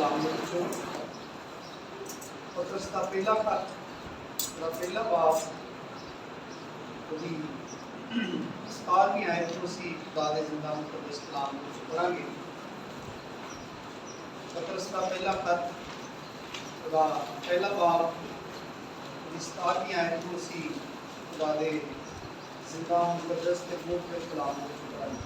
कलाम ਦੇ ਵਿੱਚੋਂ ਪਤਰਸ ਦਾ ਪਹਿਲਾ ਖੱਤ ਦਾ ਪਹਿਲਾ ਬਾਬ ਉਹਦੀ 17ਵੀਂ ਆਇਤ ਨੂੰ ਅਸੀਂ ਖੁਦਾ ਦੇ ਜ਼ਿੰਦਾ ਮੁਕੱਦਸ ਕਲਾਮ ਵਿੱਚ ਪੜਾਂਗੇ। ਪਤਰਸ ਦਾ ਪਹਿਲਾ ਖੱਤ ਦਾ ਪਹਿਲਾ ਬਾਬ ਉਹਦੀ 17ਵੀਂ ਆਇਤ ਨੂੰ ਅਸੀਂ ਖੁਦਾ ਦੇ ਜ਼ਿੰਦਾ ਮੁਕੱਦਸ ਤੇ ਪਵਿੱਤਰ ਕਲਾਮ ਵਿੱਚ ਪੜਾਂਗੇ।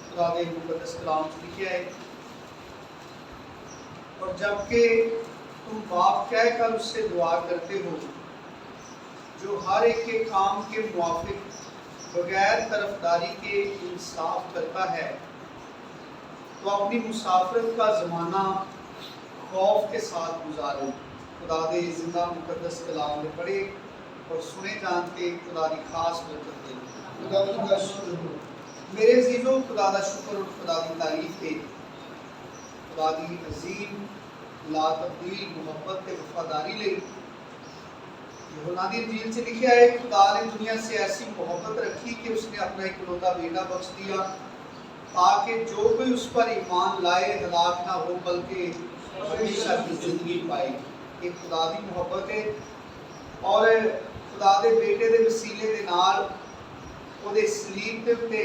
खुदा के मुकद्दस कलाम लिखा है, और जबकि तुम बाप कहकर उससे दुआ करते हो जो हर एक के काम के मुआफिक बगैर तरफदारी के इंसाफ करता है, तो अपनी मुसाफरत का ज़माना खौफ के साथ गुजारो। खुदा के जिंदा मुकद्दस कलाम में पढ़े और सुने जानते खुदा की खास बरकत दे। मेरे अजीज़ों, खुदा का शुक्र और खुदा की तारीफ है। खुदा की अजीम ला तब्दील मुहब्बत ते वफादारी ले यूहन्ना दी इंजील से लिखा है, खुदा ने दुनिया से ऐसी मोहब्बत रखी कि उसने अपना इकलौता बेटा बख्श दिया, ताकि जो कोई उस पर ईमान लाए हलाक ना हो बल्कि हमेशा की जिंदगी पाए। ये खुदा की मोहब्बत है, और खुदा के बेटे के वसीले के नाल ਉਹਦੇ ਸਲੀਬ ਦੇ ਉੱਤੇ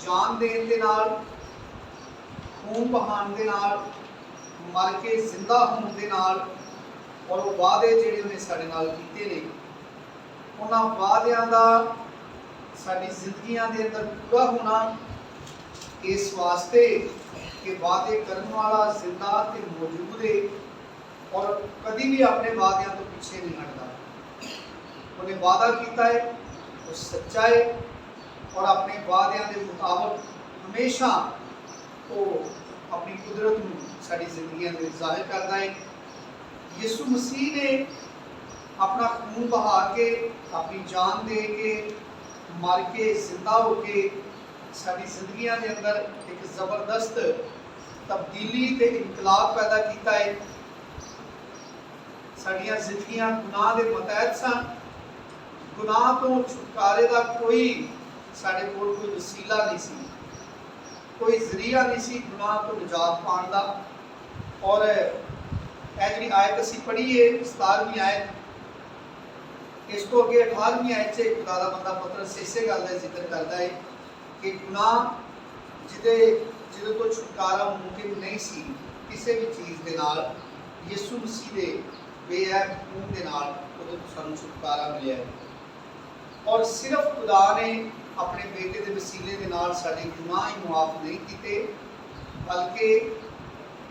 ਜਾਨ ਦੇਣ ਦੇ ਨਾਲ, ਖੂਨ ਬਹਾਉਣ ਦੇ ਨਾਲ, ਮਰ ਕੇ ਜ਼ਿੰਦਾ ਹੋਣ ਦੇ ਨਾਲ, ਔਰ ਉਹ ਵਾਅਦੇ ਜਿਹੜੇ ਉਹਨੇ ਸਾਡੇ ਨਾਲ ਕੀਤੇ ਨੇ, ਉਹਨਾਂ ਵਾਅਦਿਆਂ ਦਾ ਸਾਡੀ ਜ਼ਿੰਦਗੀਆਂ ਦੇ ਅੰਦਰ ਪੂਰਾ ਹੋਣਾ, ਇਸ ਵਾਸਤੇ ਕਿ ਵਾਅਦੇ ਕਰਨ ਵਾਲਾ ਜ਼ਿੰਦਾ ਤੇ ਮੌਜੂਦ ਹੈ ਔਰ ਕਦੀ ਵੀ ਆਪਣੇ ਵਾਅਦਿਆਂ ਤੋਂ ਪਿੱਛੇ ਨਹੀਂ ਹਟਦਾ। ਉਹਨੇ ਵਾਅਦਾ ਕੀਤਾ ਹੈ, वो सच्चा है, और अपने वादों के मुताबिक हमेशा वो अपनी कुदरत में साड़ी जिंदगी में जाहिर करता है। यीशु मसीह ने अपना खून बहा के, अपनी जान दे के, मर के, जिंदा होके साड़ी जिंदगी के अंदर एक ज़बरदस्त तब्दीली ते इनकलाब पैदा किया है। साड़ियाँ जिंदगियाँ गुनाह के मतहत सन, गुनाह तो छुटकारे का कोई साढ़े कोल कोई वसीला नहीं सी, कोई जरिया नहीं सी गुनाह तो निजात पाने का। और यह जी आयत असी पढ़ी है 17वीं आयत, इस तो अगे 18वीं आयत से खुदा का बंदा पतरस इसे गल का जिक्र करता है कि गुनाह जिदे तो छुटकारा मुमकिन नहीं सी किसी भी चीज़ के नाल, यीशु मसीह के बेअब खून के नाल उदों सानूं छुटकारा मिलिया है। और सिर्फ खुदा ने अपने बेटे के वसीले के नाल साडे गुनाह ही मुआफ नहीं किए, बल्कि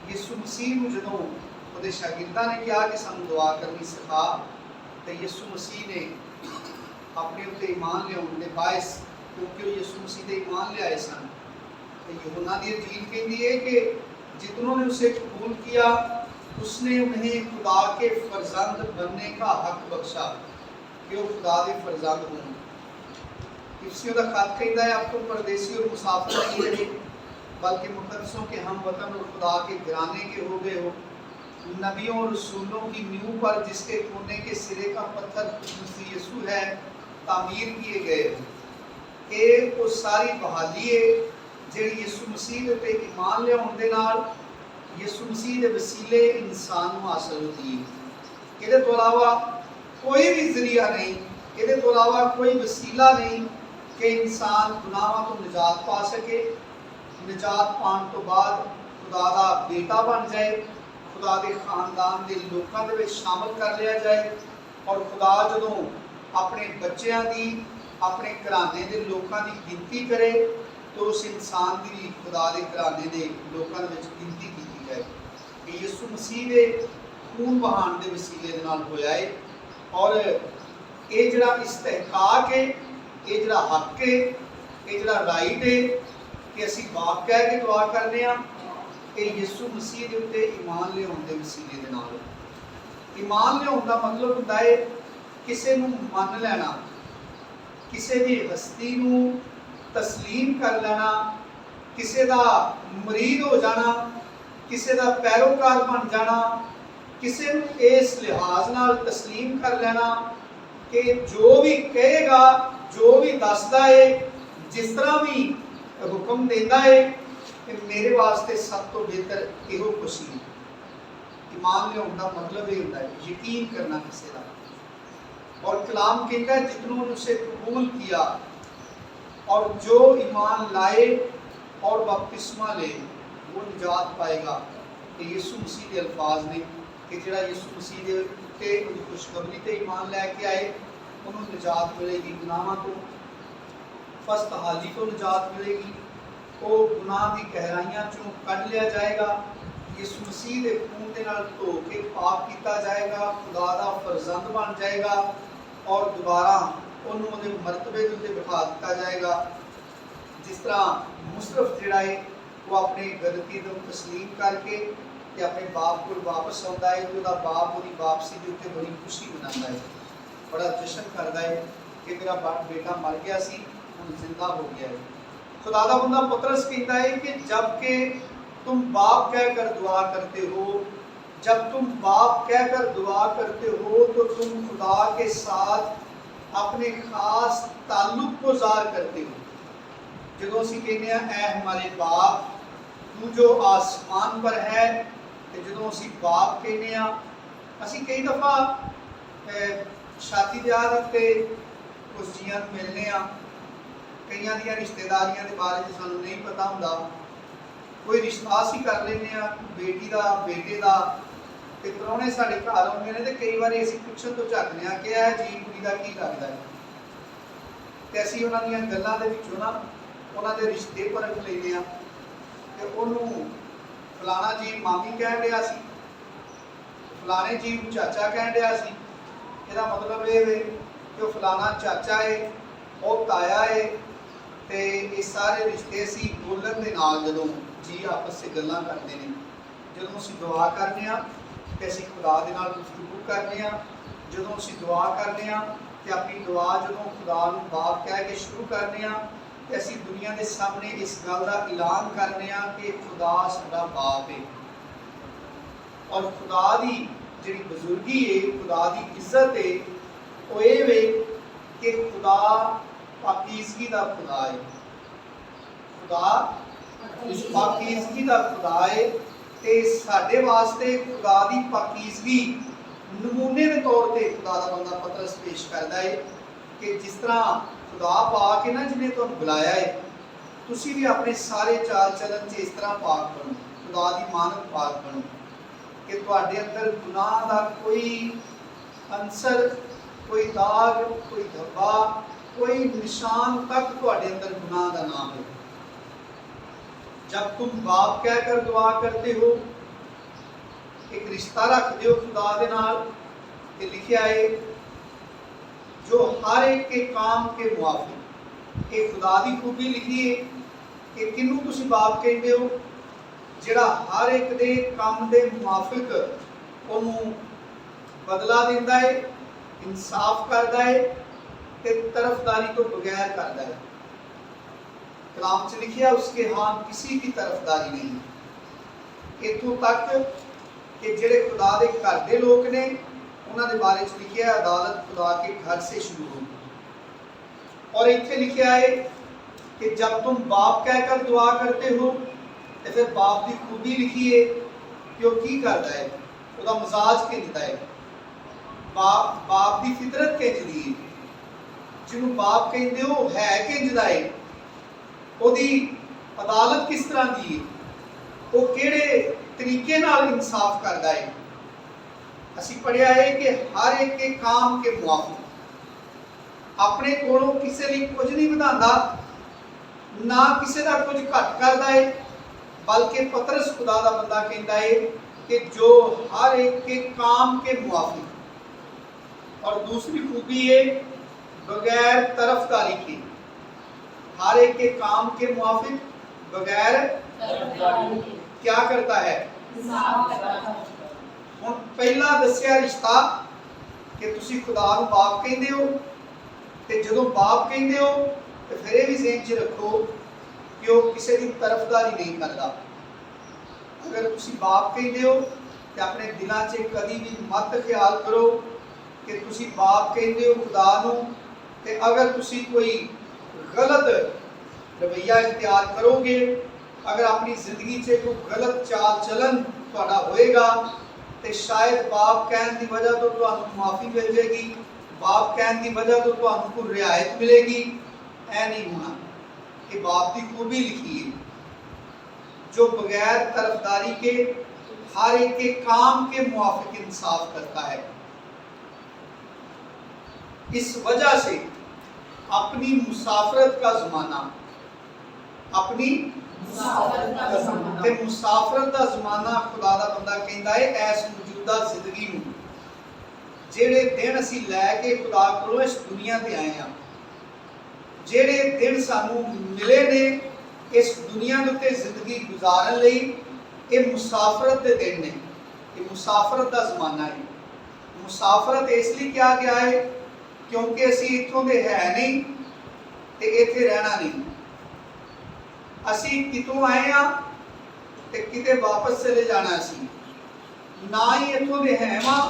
यीशु मसीह को जदों उहदे शागिर्दां ने कहा कि सानूं दुआ करनी सिखा, तो यीशु मसीह ने अपने उत्ते ईमान लियाउण दे बायस, क्योंकि यीशु मसीह दे ईमान लियाए सन, तो यूहन्ना दी इंजील कहती है कि जितनों ने उसे कबूल किया उसने उन्हें खुदा के फर्जंद बनने का हक बख्शा कि वो खुदा के फर्जंद हों। इफ्सियों का खत कहता है, अब तो परदेसी और मुसाफिर नहीं रहे, बल्कि मुकद्दसों के हम वतन और खुदा के घराने के हो गए हो। नबियों और रसूलों की नींव पर जिसके कोने के सिरे का पत्थर मसीह यीशु है तामीर किए गए हो। एक वो सारी बहाली है जिहड़ी यीशु मसीह ते ईमान लियाउण दे नाल यीशु मसीह के वसीले इंसान को हासिल होती है। इहदे तो अलावा कोई भी जरिया नहीं, ये तो अलावा कोई वसीला नहीं कि इंसान गुनाहों तो निजात पा सके। निजात पाने तो बाद खुदा का बेटा बन जाए, खुदा के खानदान के लोगों के शामिल कर लिया जाए, और खुदा जदों अपने बच्चों की, अपने घराने के लोगों की गिनती करे, तो उस इंसान की भी खुदा के घराने के लोगों में गिनती की जाए। कि यीशु मसीह के खून बहाने के वसीले के नाल होया है, और ये जड़ा इस्तेहकाक है, ये जड़ा हक है, ये जड़ा राइट है कि असी बाप कह के दुआ करने, ये यीशु मसीह के उत्ते ईमान लियाउण दे वसीले दे नाल। ईमान लियाउण दा मतलब हुंदा है किसी नूं मन लेना, किसी भी हस्ती नूं तस्लीम कर लेना, किसी दा मुरीद हो जाना, किसी दा पैरोकार बन जाना, किसी इस लिहाज नाल तस्लीम कर लेना कि जो भी कहेगा, जो भी दसदा है, जिस तरह भी हुक्म देता है, कि मेरे वास्ते सब तो बेहतर इहो कुछ नहीं। ईमान लियाउण दा मतलब ये होता है यकीन करना किसी का। और कलाम कहता है जितनों ने उसे कबूल किया और जो ईमान लाए और बपतिस्मा ले वो निजात पाएगा। कि यीशु मसीह के अल्फाज ने कि जिहड़ा यीशु मसीह के उत्ते उहदी खुशखबरी ते ईमान लैके आए उन्होंने निजात मिलेगी, गुनाहां तो फस्तहाली तो निजात मिलेगी, वो गुनाह की गहराइयां चों कढ़ लिया जाएगा, यीशु मसीह के खून के नाल धो के पाप किया जाएगा, खुदा का फरजंद बन जाएगा और दोबारा उन्होंने मरतबे के उत्ते बिठा दिया जाएगा। जिस तरह मुसरफ जिहड़ा है वो अपने गलती को तस्लीम करके ते अपने बाप को वापस आता है, तो बाप उसकी वापसी के उत्ते बड़ी खुशी मनाता है, बड़ा जश्न करता है कि मेरा बेटा मर गया सी हुण जिंदा हो गया है। खुदा दा बंदा पतरस कहता है कि जबकि तुम बाप कहकर दुआ करते हो, जब तुम बाप कहकर दुआ करते हो तो तुम खुदा के साथ अपने खास ताल्लुक को ज़ाहिर करते हो। जो असीं कहने ऐ हमारे बाप तू जो आसमान पर है, तो जो असीं बाप कहने असीं कई दफ़ा शादी ब्याह उत्ते कुछ जियां मिलने कईयां दी रिश्तेदारियां के बारे में सानूं नहीं पता हुंदा, कोई रिश्ता असीं कर लेने बेटी का बेटे का, ते प्राहुणे साडे घर आउंदे ने ते कई बार असीं पुछण तो झकने कि ऐ जी कुड़ी का की लगदा है, ते असीं उन्हां दीयां गल्लां दे विचों ना उन्हां दे रिश्ते परख लैंदे आ कि उहनूं फलाना जी मामी कहण डिया सी, फलाने जी चाचा कहण डिया सी। ਇਹਦਾ मतलब ये है कि वो फलाना चाचा है, वो ताया है, तो ये सारे रिश्ते असीं बोलण दे नाल जदों जी आपस से गल्लां करते हैं, जदों असीं दुआ करने तो असीं खुदा दे नाल गुफ्तगू करने, जदों असीं दुआ करने तो अपनी दुआ जदों खुदा नूं बाप कह के शुरू करने तो असीं दुनिया के सामने इस गल का ऐलान करने कि खुदा साडा बाप है। और खुदा की जी बुजुर्गी है, खुदा की इज्जत है, वो ये वे कि खुदा पाकीज़गी का खुदा है, खुदा इस पाकीज़गी का खुदा है, तो साडे वास्ते खुदा की पाकीज़गी नमूने के तौर पर खुदा का बंदा पतरस पेश करता है कि जिस तरह खुदा पा के ना जिन्हें तुहानूं बुलाया है, तुसीं भी अपने सारे चाल चलन से इस तरह पाक बनो, खुदा की मानत पाक बनो कि तुहाडे अंदर गुनाह का कोई अंसर, कोई दाग, कोई धब्बा, कोई निशान तक तुहाडे अंदर गुनाह का ना हो। जब तुम बाप कहकर दुआ करते हो, एक रिश्ता रखते हो खुदा दे नाल, ते लिखिया है जो हर एक के काम के मुआफिक, ये खुदा की खूबी लिखी है कि किनू तुसीं बाप कहते हो, जिहड़ा हर एक दे काम दे मुआफिक उहनूं बदला दिंदा है, इंसाफ करता है, ते तरफदारी तो बगैर करता है। कलाम च लिखिया उसके हाथ किसी की तरफदारी नहीं। इत्थों तक कि जिहड़े खुदा दे घर दे लोग ने उन्हां दे बारे च लिखिया अदालत खुदा के घर से शुरू होगी। और इत्थे लिखिया है कि जब तुम बाप कहकर दुआ करते हो, तो फिर बाप की खूबी लिखी है कि वो की करता है, उसका मजाज किंजदा है, बाप की फितरत किंजदी है, जिन्होंने बाप कहते हो है किंजदा है, ਉਹਦੀ अदालत किस तरह की है, वो किहड़े तरीके नाल इंसाफ करता है। असीं पढ़िया है कि हर एक के काम के मुआफिक, अपने कोलों किसी लिए कुछ नहीं वधांदा, ना किसी का कुछ घट करता है, बल्कि पतरस खुदा का बंदा कहता है कि जो हर एक के काम के मुआफिक। और दूसरी खूबी है बगैर तरफदारी की, हर एक के काम के मुआफिक बगैर क्या करता है, हुण पहला दसिया रिश्ता कि तुसीं खुदा नूं बाप कहंदे हो, ते जदों बाप कहंदे हो तो फिर ये भी ज़हन च रखो कि वो किसी की तरफदारी नहीं करता। अगर तुसीं बाप कहते हो तो अपने दिलों से कभी भी मत ख्याल करो कि ਤੁਸੀਂ ਬਾਪ ਕਹਿੰਦੇ ਹੋ ਖੁਦਾ ਨੂੰ, ਤੇ ਅਗਰ ਤੁਸੀਂ ਕੋਈ ਗਲਤ ਰਵੱਈਆ ਇਖਤਿਆਰ ਕਰੋਗੇ, अगर अपनी जिंदगी से कोई गलत चाल चलन तुहाडा होएगा, तो शायद बाप कहने की वजह तो तुहानू माफ़ी मिल जाएगी, बाप कहने की वजह तो तुहानू कोई रियायत मिलेगी। ऐ नहीं होना। कि बाप की खूबी लिखी है, जो बगैर तरफदारी के हर एक के काम के मुआफिक इंसाफ करता है। इस वजह से अपनी मुसाफरत का ज़माना, अपनी मुसाफरत का ज़माना खुदा दा बंदा कहता है ऐस मौजूदा जिंदगी में, जेड़े दिन असी लैके खुदा कोलों इस दुनिया ते आए हैं, जेड़े दिन सानू मिले ने इस दुनिया के उत्ते जिंदगी गुजारन लई, ये मुसाफरत के दिन ने, ये मुसाफरत का ज़माना है। मुसाफरत इसलिए क्या गया है क्योंकि असी इत्थों दे है नहीं ते इत्थे रहना नहीं। असी कितों आए हाँ ते किते वापस चले जाना, असी ना ही इत्थों दे है वां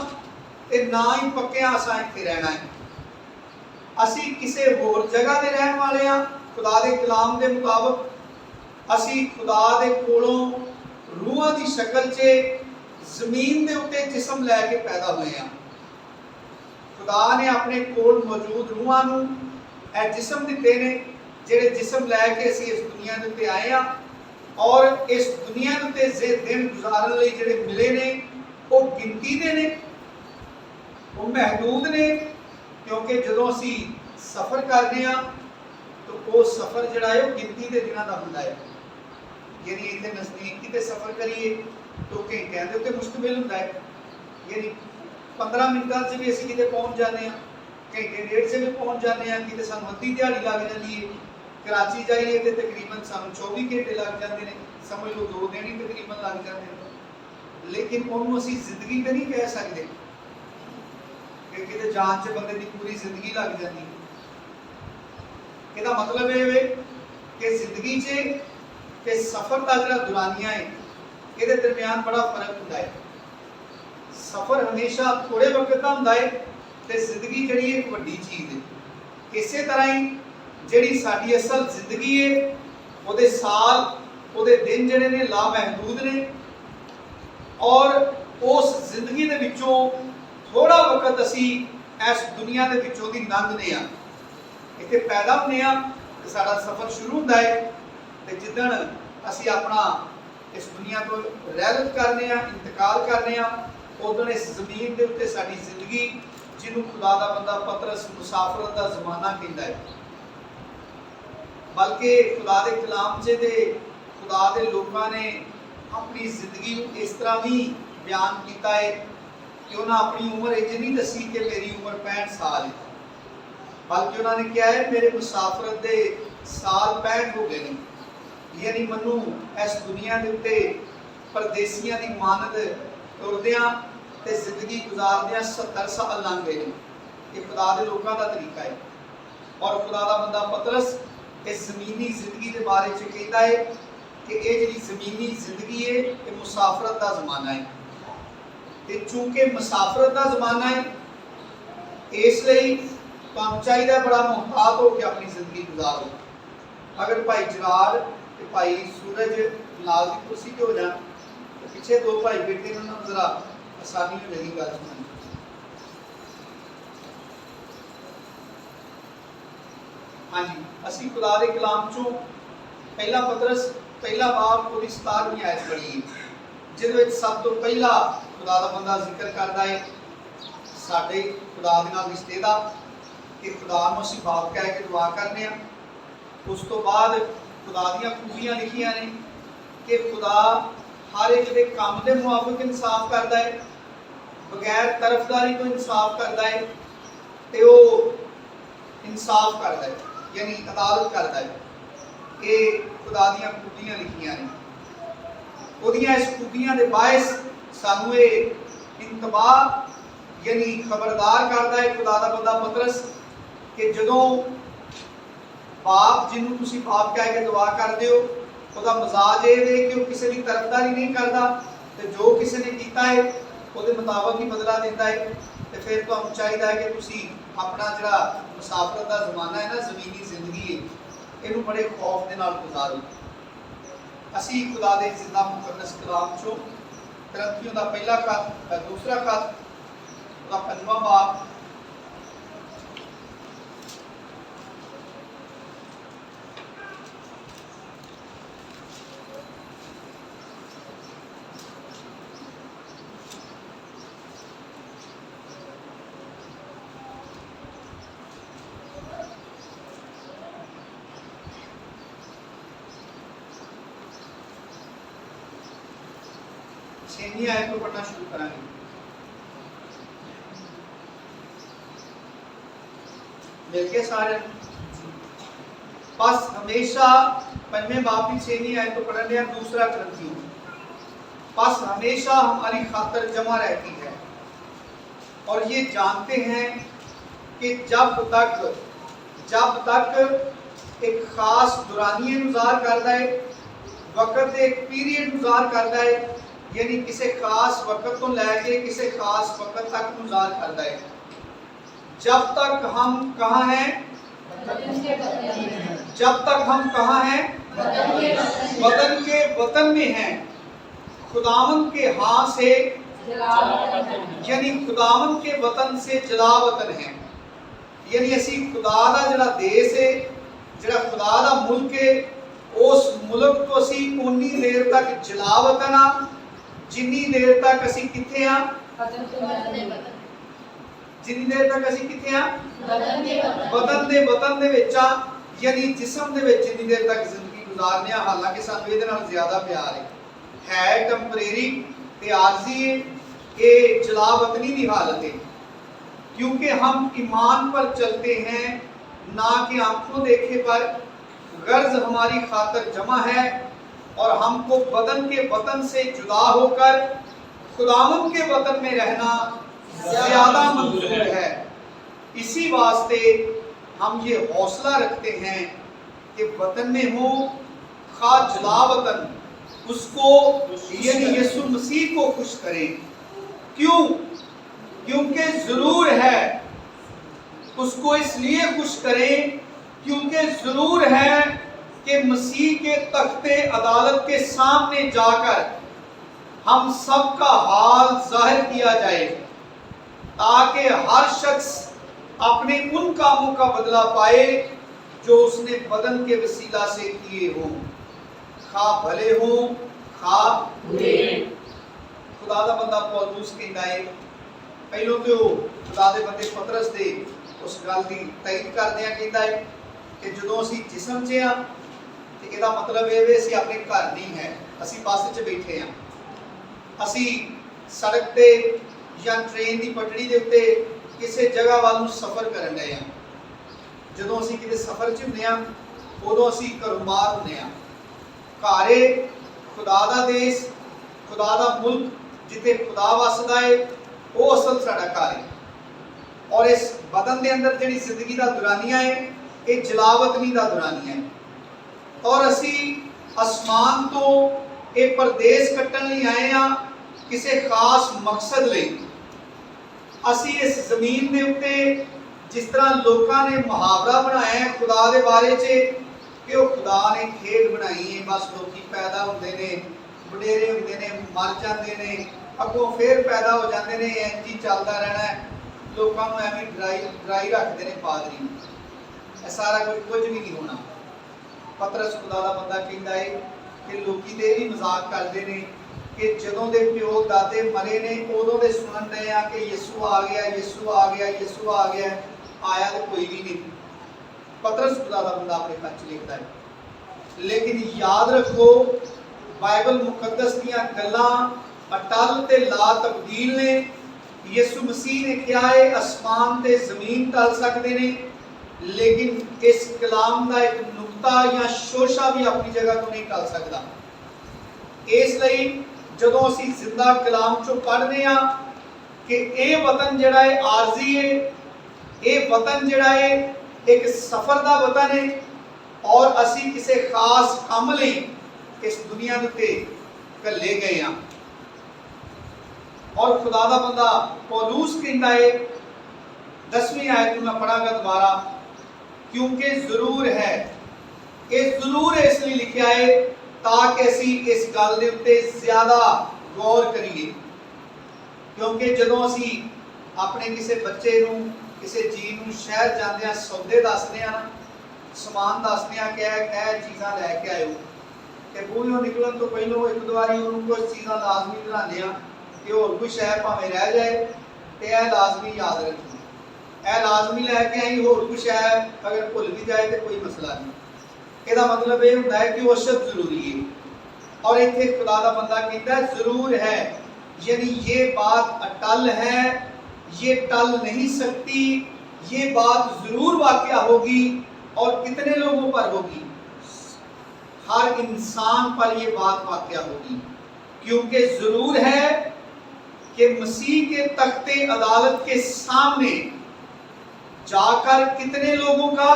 ते ना ही पक्के असां इत्थे रहना है। असी किसे होर जगह दे रहन वाले हाँ। खुदा दे कलाम दे मुताबिक असी खुदा दे कोलों रूहां दी शक्ल च जमीन दे उत्ते जिस्म लैके पैदा हुए हैं। खुदा ने अपने कोल मौजूद रूहां नूं ए जिस्म दिते ने, जेड़े जिस्म लैके असी इस दुनिया के उत्ते आए हाँ, और इस दुनिया के उत्ते जे दिन गुजारन लई जेड़े मिले ने वो गिनती दे ने, वो महदूद ने। क्योंकि जदों असी सफ़र करते हैं तो वो सफ़र जिहड़ा है वो गिनती के दिनों का हुंदा है। यानी इत्थे नज़दीक किते सफ़र करिए तो घंटियां दे उत्ते मुश्तमिल हुंदा है, यानी 15 मिनटां च भी असी किते पहुंच जाते हैं, घंटे डेढ़ से भी पहुंच जाते हैं, किते सानूं अद्धी दिहाड़ी लग जाती है। कराची जाइए तो तकरीबन सानूं 24 घंटे लग जाते हैं, समझ लो 2 दिन ही तकरीबन लग जाते हैं। लेकिन उन्होंने असी जिंदगी तो नहीं कह सकते कि किते जान च बंदे की पूरी जिंदगी लग जाती है। इसका मतलब ये कि जिंदगी च कि सफ़र का जो दुरानिया है, ये दरम्यान बड़ा फर्क होता है। सफ़र हमेशा थोड़े वक्त का होंदा है ते जिंदगी जिहड़ी एक वड्डी चीज़ है। इस तरह ही जिहड़ी साडी असल जिंदगी है, उहदे साल उहदे दिन जिहड़े ने लामहदूद ने, और उस जिंदगी दे विचों थोड़ा वक्त असी इस दुनिया दे विचों दी लंघने आ। इत्थे पैदा होने आ ते साडा सफ़र शुरू हुंदा है, ते जिद्दण असी अपना इस दुनिया तो रैलत करने आ, इंतकाल करने आ, उदण इस जमीन के उत्ते साडी जिंदगी जिन्हों खुदा दा बंदा पतरस मुसाफरत का ज़माना कहता है। बल्कि खुदा दे कलाम च ते खुदा दे लोगों ने अपनी जिंदगी इस तरह भी बयान किया है कि उन्होंने अपनी उम्र इंज नहीं दसी कि मेरी उम्र 65 साल है, बल्कि उन्होंने क्या है मेरे मुसाफरत के साल 65 हो गए हैं। यानी मनु इस दुनिया के उत्ते परदेसियां की मानत तुरदियां ते जिंदगी गुजारदियां 70 साल लंघ गए हैं। ये खुदा दे लोगों का तरीका है। और खुदा दा बंदा पतरस इस जमीनी जिंदगी के बारे में कहता है कि ये जी जमीनी जिंदगी है ये मुसाफरत का ज़माना है। ते चूंकि मुसाफरत का ज़माना है, इसलिए तुहानूं चाहिए बड़ा मुहतात होकर अपनी जिंदगी गुजारो। अगर भाई जरार ते भाई सूरज नाल की कुर्सी ते हो जाए तो पिछे 2 भाई बैठे ने, उन्होंने जरा आसानी हो जाएगी गल सुनने। हाँ जी, असी खुदा दे कलाम चों पहला पतरस पहला बाब उसकी 17वीं आयत पढ़ी है, जिहदे सब तो पहला खुदा दा बंदा जिक्र करता है साडे खुदा दे नाल रिश्ते दा, कि खुदा नूं असीं बाप कह के दुआ करने आ। उस तो बाद खुदा दीयां खूबियां लिखियां ने कि खुदा हर एक दे काम दे मुआफिक इंसाफ करता है, बगैर तरफदारी तो इंसाफ करता है, ते वो इंसाफ करता है यानी अदालत करता है। ये खुदा दीयां खूबियां लिखियां ने। उहदियां इस खूबियां दे बायस सानू ये इंतबाह यानी खबरदार करता है खुदा दा बंदा पतरस कि जदों बाप जिन्हों तुसीं बाप कह के दुआ करते हो, उसका मजाज ये है कि वो किसी की तरफदारी नहीं करता, तो जो किसी ने किया है वो मुताबिक ही बदला देता है। तो फिर तुहानू चाहिए है कि तुसी अपना जिहड़ा मुसाफरत का जमाना है ना, ज़मीनी जिंदगी, इनू बड़े खौफ के नाल गुजारो। असी खुदा दे जिंदा मुकद्दस कलाम चो करंथियों का पहला खत, दूसरा खत, उसका 5वां बाब, छेवीं आयत को पढ़ना शुरू करांगे। मिलके सारे बस हमेशा 5वें बाब की 6वीं आयत को पढ़ लिया। दूसरा करंथियों, बस हमेशा हमारी खातर जमा रहती है और ये जानते हैं कि जब तक एक खास दुरानिए गुजार करता है, वक्त एक पीरियड गुजार करता है, यानी किसी खास वक्त तो लैके किसी खास वक्त तक गुजार करता है। जब तक हम कहाँ हैं? जब तक हम कहाँ हैं? वतन के वतन में हैं, खुदावंद के हाथ से, यानी खुदावंद के वतन से जला वतन है। यानी असी खुदा दा जिहड़ा देश है, जिहड़ा खुदा दा मुल्क है, उस मुल्क तो असी उन्नी देर तक जला वतन आ जिन्नी देर तक असी किथे आ, जिन्नी देर तक असी किथे आ, वतन दे विच आ, यानी जिस्म दे विच जिन्नी देर तक जिंदगी गुजारने आ। हालांकि सानू इहदे नाल ज्यादा प्यार है टेंपरेरी ते आरजी है, ये जला वतनी दी हालत है, क्योंकि हम ईमान पर चलते हैं ना कि आंखों देखे पर। गर्ज हमारी खातर जमा है और हमको बदन के वतन से जुदा होकर खुदावंद के वतन में रहना ज्यादा मंजूर है। इसी वास्ते हम ये हौसला रखते हैं कि वतन में हो खा जुदा वतन, उसको यानी यीशु मसीह को खुश करें। क्यों? क्योंकि जरूर है, उसको इसलिए खुश करें क्योंकि जरूर है कि मसीह के तख्ते अदालत के सामने जाकर हम सब का हाल जाहिर किया जाए, ताकि हर शख्स अपने उन कामों का बदला पाए जो उसने बदन के वसीला से किए हों, खा भले हों खा बुरे। खुदा दा बंदा पौलुस कहता है, पहलों तो खुदा दे बंदे पतरस दे उस गल की तायद करदियां कहता है कि जदों असीं जिस्म 'च आ ते इहदा मतलब ये वे असीं अपने घर नहीं है, असीं बस 'च बैठे हैं, असीं सड़क ते या ट्रेन की पटड़ी के उत्ते किसी जगह वाल नूं सफ़र करन डए हैं। जदों असीं किते सफ़र 'च हुंदे हां उदों असीं घरों बाहर हुंदे हां। घर है खुदा दा देश, खुदा दा मुल्क जिथे खुदा वसदा है, वो असल साडा घर है। और इस बदन के अंदर जिहड़ी जिंदगी का दुरानिया है, ये जलावतनी का दुरानिया है। और असी आसमान तो ये परदेश कट्टन लई आए हाँ किसी खास मकसद लई। असी इस जमीन के उत्ते जिस तरह लोगों ने मुहावरा बनाया है खुदा के बारे च कि वो खुदा ने खेड बनाई है, बस लोग पैदा होंदे ने, वडेरे होंदे ने, मर जाते हैं, अगों फिर पैदा हो जाते हैं, इंज ही चलता रहना है, लोगों को एवं डराई रखते हैं पादरी। सारा कुछ भी नहीं होना। पतरस खुदा दा बंदा कहता है कि लोग तो भी मजाक करते हैं कि जदों दे प्यो दादे मरे ने उदों दे सुनन रहे हैं कि यीशु आ गया, यीशु आ गया, यीशु आ गया, आया तो कोई भी नहीं। पतरस खुदा दा बंदा अपने खत लिखता है। लेकिन याद रखो, बाइबल मुकद्दस दियां गल्लां अटल ते ला तब्दील ने। यीशु मसीह ने क्या है, आसमान ते जमीन टल सकते हैं, लेकिन इस कलाम का एक नुक्ता या शोशा भी अपनी जगह तो नहीं टल सकता। इसलिए जदों असीं जिंदा कलाम चो पढ़ने आ कि ये वतन जिहड़ा है आरजी है, ये वतन जिहड़ा है एक सफर का वतन है और असीं किसी खास काम लई इस दुनिया के उत्ते घल्ले गए हैं। और खुदा दा बंदा पौलुस कहता है 10वीं आयत में पढ़ागा दोबारा, क्योंकि जरूर है, ये जरूर इसलिए लिखा है ताकि असी इस गल दे उत्ते ज्यादा गौर करिए। क्योंकि जदों असी अपने किसी बच्चे नूं किसी जी नूं शहर जांदे सौदे दसदे आ ना, समान दसदे आ कि यह चीज़ां लैके आयो, ते बूहियों निकलन तो पहलों एक दो बारी उन्होंने कुछ चीज़ां लाजमी दिलाने आ कि होर कोई शहर भावें रह जाए तो यह लाजमी याद रखी, यह लाजमी लैके आई, होर कोई शहर अगर भुल भी जाए तो कोई मसला नहीं। ਇਹਦਾ मतलब ये होता है कि वो शब्द जरूरी है। और इतने खुदा दा बंदा कहता है जरूर है, यानी ये बात अटल है, ये टल नहीं सकती, ये बात जरूर वाक़या होगी। और कितने लोगों पर होगी? हर इंसान पर ये बात वाक़या होगी, क्योंकि जरूर है कि मसीह के तख्ते अदालत के सामने जाकर कितने लोगों का?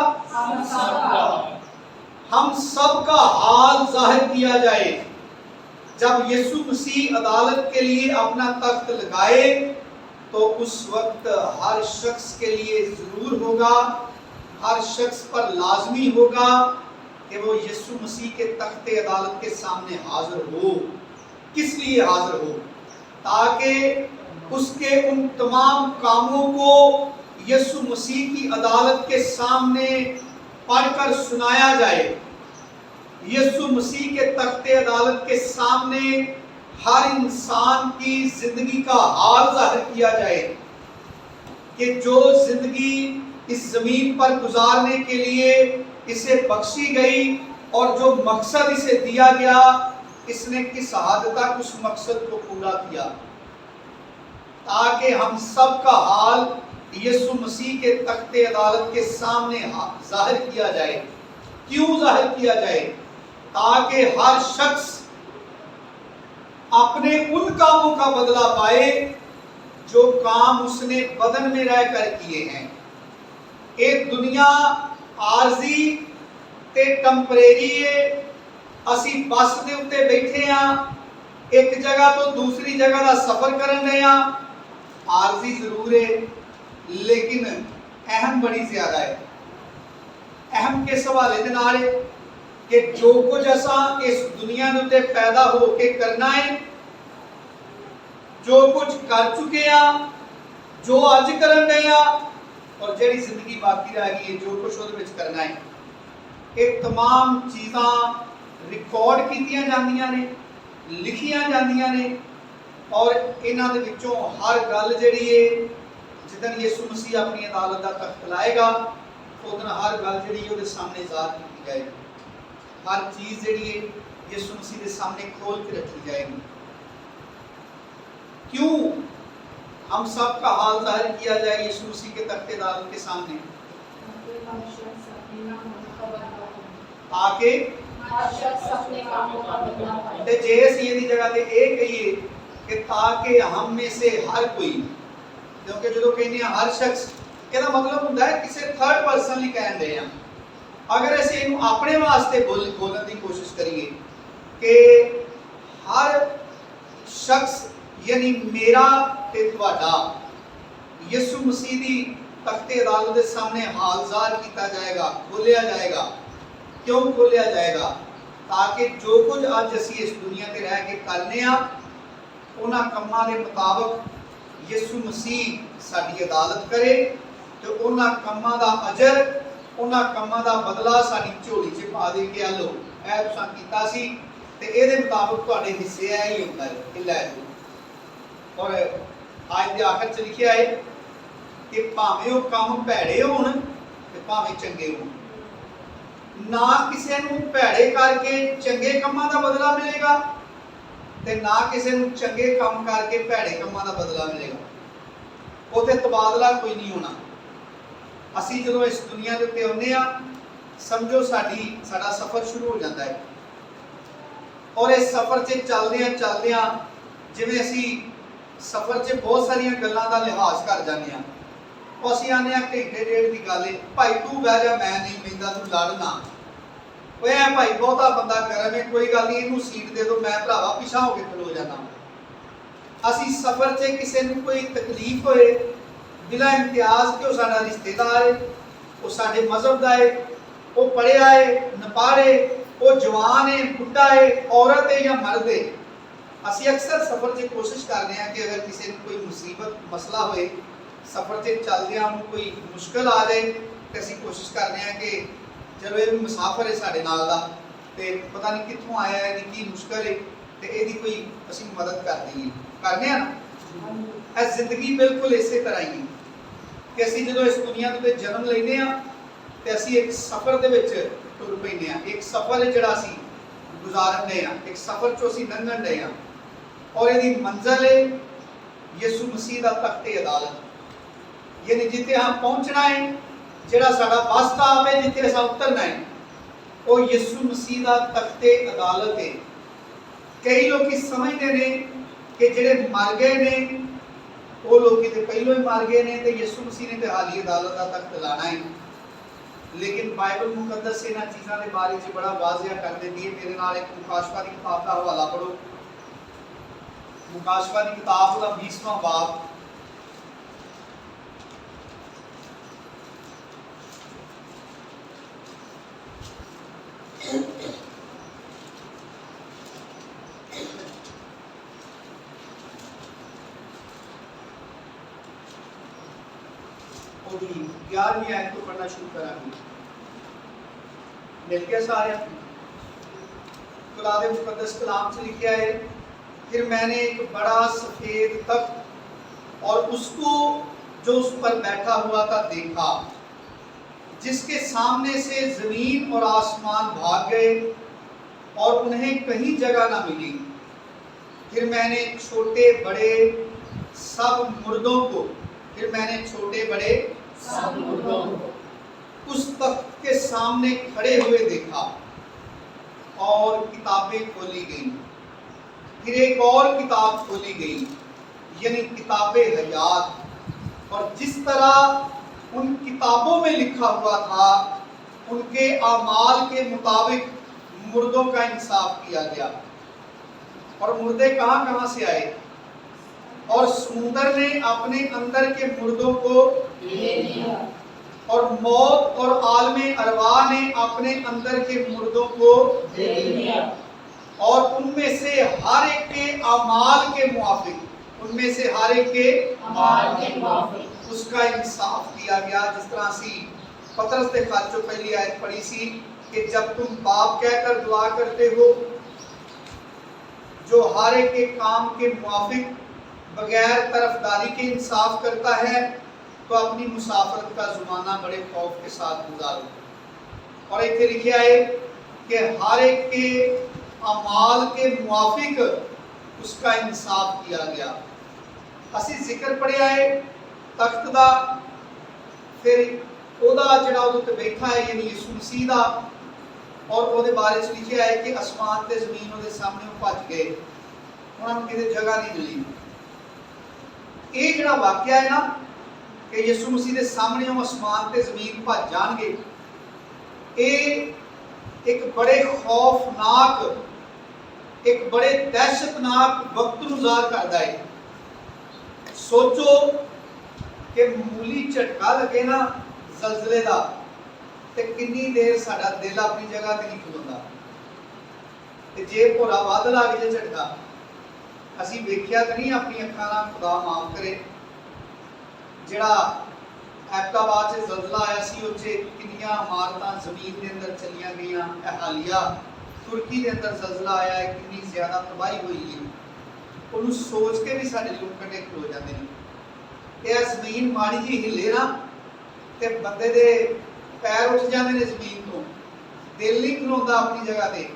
हम सब का हाल जाहिर किया जाए। जब यीशु मसीह अदालत के लिए अपना तख्त लगाए तो उस वक्त हर शख्स के लिए जरूर होगा, हर शख्स पर लाजमी होगा कि वो यीशु मसीह के तख्ते अदालत के सामने हाजिर हो। किस लिए हाजिर हो? ताकि उसके उन तमाम कामों को यीशु मसीह की अदालत के सामने पढ़कर सुनाया जाए। यीशु मसीह के तख्ते अदालत के सामने हर इंसान की जिंदगी का हाल जाहिर किया जाए कि जो जिंदगी इस जमीन पर गुजारने के लिए इसे बख्शी गई और जो मकसद इसे दिया गया, इसने किस हद तक उस मकसद को पूरा किया, ताकि हम सब का हाल यीशु मसीह के तख्ते अदालत के सामने जाहिर किया जाए। क्यों जाहिर किया जाए? ताकि हर शख्स अपने उन कामों का बदला पाए जो काम उसने बदन में रहकर किए हैं। एक दुनिया आरजी ते टैंपरेरी है। असी बस के उत्ते बैठे हाँ, एक जगह तो दूसरी जगह का सफर करन रहे हाँ। आरजी जरूर है लेकिन अहम बड़ी ज्यादा है। अहम किस हवाले दे नाल है कि जो कुछ असा इस दुनिया के पैदा होके करना है, जो कुछ कर चुके हैं, जो अज करन रहे हैं और जेड़ी जिंदगी बाकी रह गई है जो कुछ उहदे विच करना है, ये तमाम चीज़ां रिकॉर्ड कीतियां जांदियां ने, लिखियां जांदियां ने। और इन्हां दे विचों हर गल जिहड़ी है जिदन यीशु मसीह अपनी अदालत का तख्त लाएगा उदन हर गल जिहड़ी उहदे सामने ज़ाहिर की जाएगी। हर चीज़ जिहड़ी है यीशु मसीह के सामने खोल के रखी जाएगी। क्यों? हम सब का हाल जाहिर किया जाए यीशु मसीह के तख्ते अदालत के सामने, ताकि जे असीं इहदी जगह ते इह कहिए कि ताकि हम में से हर कोई, क्योंकि जो कहने हर शख्स, ਇਹਦਾ मतलब ਹੁੰਦਾ है किसी थर्ड परसन ਲਈ ਕਹਿਣ ਦੇ ਆ। अगर ਅਸੀਂ ਇਹਨੂੰ ਆਪਣੇ ਵਾਸਤੇ ਬੋਲਣ ਦੀ ਕੋਸ਼ਿਸ਼ ਕਰੀਏ कि हर शख्स यानी मेरा ते तुहाडा यीशु मसीह दी तख्ते अदालत के सामने हाल ज़ाहिर किया जाएगा, खोलिया जाएगा। क्यों खोलिया जाएगा? ताकि जो कुछ अज असी इस दुनिया ते रह के करने आ उन्हां कम्मां दे मुताबिक यीशु मसीह साडी अदालत करे तो उन्हां कम्मां दा अजर, उन्हां कम्मां दा बदला साडी झोली च पा दे के लो ऐ तुसां कीता सी ते इहदे मुताबिक तुहाडे हिस्से ऐ ही हुंदा है कि लै जाओ। और आज दे आखिर च लिखिआ है कि भावें वो काम भैड़े होण ते भावें चंगे होण, ना किसी नूं भैड़े करके चंगे कामां दा बदला मिलेगा ते ना किसी नूं चंगे काम करके भैड़े कामां दा बदला मिलेगा। उत्थे तबादला कोई नहीं होना। असी जो इस दुनिया के उत्ते आउंदे आ समझो साडा सफ़र शुरू हो जाता है और इस सफ़र से चलदे जिवें असी सफ़र से बहुत सारिया गल्लां दा लिहाज कर जाने आ। असी आने घंटे डेढ़ की गल है, भाई तू बह जा मैं नहीं बहिंदा, तू लड़ना ओए भाई बहुता बंदा गर्म है, कोई गल नहीं इनू सीट दे दो, मैं भरावा पिछा होके खलो जाना। ਅਸੀਂ ਸਫ਼ਰ 'ਚ ਕਿਸੇ ਨੂੰ ਕੋਈ ਤਕਲੀਫ ਹੋਏ, ਬਿਲਾ ਇਮਤਿਆਜ਼ ਕਿ ਉਹ ਸਾਡਾ ਰਿਸ਼ਤੇਦਾਰ ਹੈ, ਉਹ ਸਾਡੇ ਮਜ਼ਹਬ ਦਾ ਹੈ, ਉਹ ਪੜ੍ਹਿਆ ਹੈ ਨਾ ਪੜ੍ਹੇ, ਉਹ ਜਵਾਨ ਹੈ ਬੁੱਢਾ ਹੈ, ਔਰਤ ਹੈ ਜਾਂ ਮਰਦ ਹੈ, ਅਸੀਂ ਅਕਸਰ ਸਫ਼ਰ 'ਚ ਕੋਸ਼ਿਸ਼ ਕਰਦੇ ਹਾਂ ਕਿ ਅਗਰ ਕਿਸੇ ਨੂੰ ਕੋਈ ਮੁਸੀਬਤ ਮਸਲਾ ਹੋਏ, ਸਫ਼ਰ 'ਚ ਚੱਲਦਿਆਂ ਉਹਨੂੰ ਕੋਈ ਮੁਸ਼ਕਲ ਆ ਜਾਏ, ਤੇ ਅਸੀਂ ਕੋਸ਼ਿਸ਼ ਕਰਦੇ ਹਾਂ ਕਿ ਚਲੋ ਇਹ ਵੀ ਮੁਸਾਫਰ ਹੈ ਸਾਡੇ ਨਾਲ ਦਾ, ਤੇ ਪਤਾ ਨਹੀਂ ਕਿੱਥੋਂ ਆਇਆ, ਇਹਦੀ ਕੀ ਮੁਸ਼ਕਲ ਹੈ, ਤੇ ਇਹਦੀ ਕੋਈ ਅਸੀਂ ਮਦਦ ਕਰ ਦਈਏ, ਕਰਨੇ ਆ ਨਾ। ਇਹ ਜ਼ਿੰਦਗੀ ਬਿਲਕੁਲ ਇਸੇ ਤਰ੍ਹਾਂ ਹੀ ਹੈ ਕਿ ਅਸੀਂ ਜਦੋਂ ਇਸ ਦੁਨੀਆ ਤੇ ਜਨਮ ਲੈਂਦੇ ਆ ਤੇ ਅਸੀਂ ਇੱਕ ਸਫ਼ਰ ਦੇ ਵਿੱਚ ਟੁਰ ਪੈਂਦੇ ਆ, ਇੱਕ ਸਫ਼ਰ ਜਿਹੜਾ ਅਸੀਂ ਗੁਜ਼ਾਰਦੇ ਆ, ਇੱਕ ਸਫ਼ਰ 'ਚੋਂ ਅਸੀਂ ਲੰਘਣ ਦੇ ਆ, ਔਰ ਇਹਦੀ ਮੰਜ਼ਿਲ ਹੈ ਯਿਸੂ ਮਸੀਹ ਦਾ ਤਖਤੇ ਅਦਾਲਤ, ਯਾਨੀ ਜਿੱਥੇ ਹਾਂ ਪਹੁੰਚਣਾ ਹੈ, ਜਿਹੜਾ ਸਾਡਾ ਬੱਸ ਸਟਾਪ ਹੈ ਜਿੱਥੇ ਅਸੀਂ ਉਤਰਨਾ ਹੈ, ਉਹ ਯਿਸੂ ਮਸੀਹ ਦਾ ਤਖਤੇ ਅਦਾਲਤ ਹੈ। ਕਈ ਲੋਕੀ ਸਮਝਦੇ ਨੇ ਕਿ ਜਿਹੜੇ ਮਰ ਗਏ ਨੇ ਉਹ ਲੋਕੀ ਤੇ ਪਹਿਲੋਂ ਹੀ ਮਰ ਗਏ ਨੇ ਤੇ ਯਿਸੂ ਮਸੀਹ ਨੇ ਤੇ ਹਾਲੀ ਅਦਾਲਤ ਦਾ ਤਖਤ ਲਾਣਾ ਹੈ, ਲੇਕਿਨ ਬਾਈਬਲ ਮੁਕੱਦਸ ਇਹਨਾਂ ਚੀਜ਼ਾਂ ਦੇ ਬਾਰੇ 'ਚ ਬੜਾ ਵਾਜ਼ਿਆ ਕਰ ਦਿੰਦੀ ਹੈ। ਮੇਰੇ ਨਾਲ ਇੱਕ ਮੁਕਾਸ਼ਵਾ ਦੀ ਕਿਤਾਬ ਦਾ ਹਵਾਲਾ ਪੜੋ, ਮੁਕਾਸ਼ਵਾ ਦੀ ਕਿਤਾਬ ਦਾ 20ਵਾਂ ਬਾਬ, ਉਹਦੀ 11ਵੀं आयत को पढ़ना शुरू करांगे। मिल गया सारे? खुदा दे मुकद्दस कलाम से लिखा है, फिर मैंने एक बड़ा सफेद तख्त और उसको जो उस पर बैठा हुआ था देखा, जिसके सामने से जमीन और आसमान भाग गए और उन्हें कहीं जगह ना मिली। फिर मैंने छोटे बड़े सब मुर्दों को, फिर मैंने छोटे बड़े सब मुर्दों को उस तख्त के सामने खड़े हुए देखा और किताबें खोली गई। फिर एक और किताब खोली गई, यानी किताबे हयात, और जिस तरह उन किताबों में लिखा हुआ था उनके आमाल के मुताबिक मुर्दों का इंसाफ किया गया। और मुर्दे कहाँ कहाँ से आए? और समुंदर ने अपने अंदर के मुर्दों को ले लिया, और मौत और आलमे अरवा ने अपने अंदर के मुर्दों को ले लिया, और उनमें से हर एक के अमाल के मुआफिक, उनमें से हर एक के अमाल के मुआफिक उसका इंसाफ किया गया। जिस तरह सी पतरस के खत जो पहली आयत पढ़ी सी कि जब तुम पाप कहकर दुआ करते हो, जो हर एक के काम के मुआफिक बगैर तरफदारी के इंसाफ करता है, तो अपनी मुसाफरत का ज़माना बड़े खौफ के साथ गुजारो। और एक लिखा है कि हर एक के अमाल के मुआफिक उसका इंसाफ किया गया। असी जिक्र पढ़िया है तख्त दा, फिर ओदा जिहड़ा उहदे ते बैठा है यानी यीशु मसीह दा, और ਉਹਦੇ ਬਾਰੇ ਚ ਲਿਖਿਆ ਹੈ ਕਿ ਅਸਮਾਨ ਤੇ ਜ਼ਮੀਨ ਉਹਦੇ ਸਾਹਮਣੇ ਭੱਜ ਗਏ, ਉਹਨਾਂ ਨੂੰ ਕਿਤੇ ਜਗ੍ਹਾ ਨਹੀਂ ਮਿਲੀ। ਇਹ ਜਿਹੜਾ ਵਾਕਿਆ ਹੈ ਨਾ ਕਿ ਯਿਸੂ ਮਸੀਹ ਦੇ ਸਾਹਮਣੇ ਉਹ ਅਸਮਾਨ ਤੇ ਜ਼ਮੀਨ ਭੱਜ ਜਾਣਗੇ, ਇਹ ਇੱਕ ਬੜੇ ਖੌਫਨਾਕ, ਇੱਕ ਬੜੇ ਦਹਿਸ਼ਤਨਾਕ ਵਕਤ ਨੂੰ ਜ਼ਾਹਰ ਕਰਦਾ ਹੈ। ਸੋਚੋ ਕਿ ਮਾਮੂਲੀ ਝਟਕਾ ਲੱਗੇ ਨਾ ਜ਼ਲਜ਼ਲੇ ਦਾ ਤੇ ਕਿੰਨੀ ਦੇਰ ਸਾਡਾ ਦਿਲ ਆਪਣੀ ਜਗ੍ਹਾ ਤੇ ਨਹੀਂ ਖਲੋਂਦਾ, ਤੇ ਜੇ ਭੋਰਾ ਵੱਧ ਲੱਗ ਜੇ ਝਟਕਾ, ਅਸੀਂ ਵੇਖਿਆ ਤਾਂ ਨਹੀਂ ਆਪਣੀ ਅੱਖਾਂ ਨਾਲ, ਖੁਦਾ ਮਾਫ ਕਰੇ, ਜਿਹੜਾ ਐਬਟਾਬਾਦ 'ਚ ਜ਼ਲਜ਼ਲਾ ਆਇਆ ਸੀ, ਉਹ 'ਚ ਕਿੰਨੀਆਂ ਇਮਾਰਤਾਂ ਜ਼ਮੀਨ ਦੇ ਅੰਦਰ ਚਲੀਆਂ ਗਈਆਂ। ਇਹ ਹਾਲੀਆ ਤੁਰਕੀ ਦੇ ਅੰਦਰ ਜ਼ਲਜ਼ਲਾ ਆਇਆ ਹੈ, ਕਿੰਨੀ ਜ਼ਿਆਦਾ ਤਬਾਹੀ ਹੋਈ ਹੈ, ਉਹਨੂੰ ਸੋਚ ਕੇ ਵੀ ਸਾਡੇ ਲੋਕ ਕੰਡੇ ਖਲੋ ਜਾਂਦੇ ਨੇ। ਇਹ ਜ਼ਮੀਨ ਮਾੜੀ ਜਿਹੀ ਹਿੱਲੇ ਨਾ ਤੇ ਬੰਦੇ ਦੇ ਪੈਰ ਉੱਠ ਜਾਂਦੇ ਨੇ ਜ਼ਮੀਨ ਤੋਂ, ਦਿਲ ਨਹੀਂ ਖਲੋਂਦਾ ਆਪਣੀ ਜਗ੍ਹਾ ਤੇ।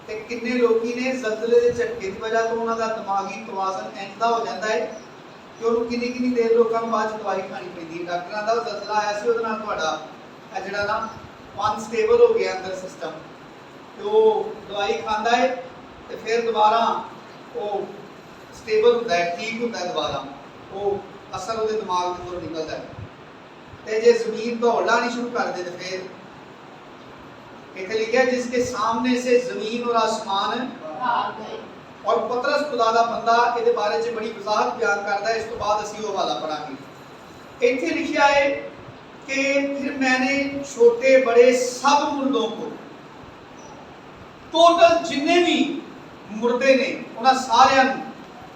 ਤੇ ਕਿੰਨੇ ਲੋਕੀ ਨੇ ਜ਼ਲਜ਼ਲੇ ਦੇ ਝਟਕੇ ਦੀ ਵਜ੍ਹਾ ਤੋਂ ਉਹਨਾਂ ਦਾ ਦਿਮਾਗੀ ਤਵਾਜ਼ਨ ਇੰਦਾ ਹੋ ਜਾਂਦਾ ਹੈ ਕਿ ਉਹਨੂੰ ਕਿੰਨੀ ਕਿੰਨੀ ਦੇਰ ਲੋਕਾਂ ਨੂੰ ਬਾਅਦ 'ਚ ਦਵਾਈ ਖਾਣੀ ਪੈਂਦੀ ਹੈ। ਡਾਕਟਰਾਂ ਦਾ ਜ਼ਲਜ਼ਲਾ ਆਇਆ ਸੀ, ਉਹਦੇ ਨਾਲ ਤੁਹਾਡਾ ਇਹ ਜਿਹੜਾ ਨਾ ਅਨਸਟੇਬਲ ਹੋ ਗਿਆ ਅੰਦਰ ਸਿਸਟਮ, ਤੇ ਉਹ ਦਵਾਈ ਖਾਂਦਾ ਹੈ ਤੇ ਫਿਰ ਦੁਬਾਰਾ ਉਹ ਸਟੇਬਲ ਹੁੰਦਾ ਹੈ, ਠੀਕ ਹੁੰਦਾ ਹੈ, ਦੁਬਾਰਾ ਉਹ ਅਸਰ ਉਹਦੇ ਦਿਮਾਗ ਦੇ ਅੰਦਰੋਂ ਨਿਕਲਦਾ ਹੈ। ਤੇ ਜੇ ਜ਼ਮੀਨ ਦੌੜਨਾ नहीं शुरू कर दे तो फिर एक लिखा जिसके सामने से जमीन और आसमान भाग गए, और पतरस खुदा दा बंदा इहदे बारे च बड़ी वजाहत बयान करदा है। इस तो बाद असीं वो हवाला पढ़ांगे। इत्थे लिखिया है कि फिर मैंने छोटे बड़े सब मुर्दों को, टोटल जिन्ने भी मुर्दे ने उन्हां सारियां नूं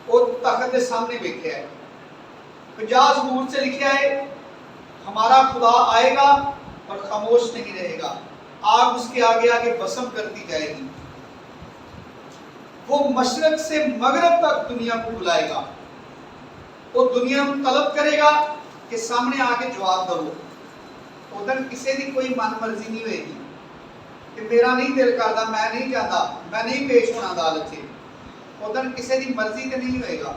वो तख्त के सामने वेख्या है। 50 ज़बूर से लिखा है, हमारा खुदा आएगा और खामोश नहीं रहेगा, आग उसके आगे आगे भस्म करती जाएगी। वो मशरक से मगरब तक दुनिया को बुलाएगा, वो दुनिया को तलब करेगा कि सामने आके जवाब दो। उधर किसी की कोई मन मर्जी नहीं होगी कि मेरा नहीं दिल करता, मैं नहीं चाहता, मैं नहीं पेश होना अदालत से। उधर किसी की मर्जी तो नहीं होएगा,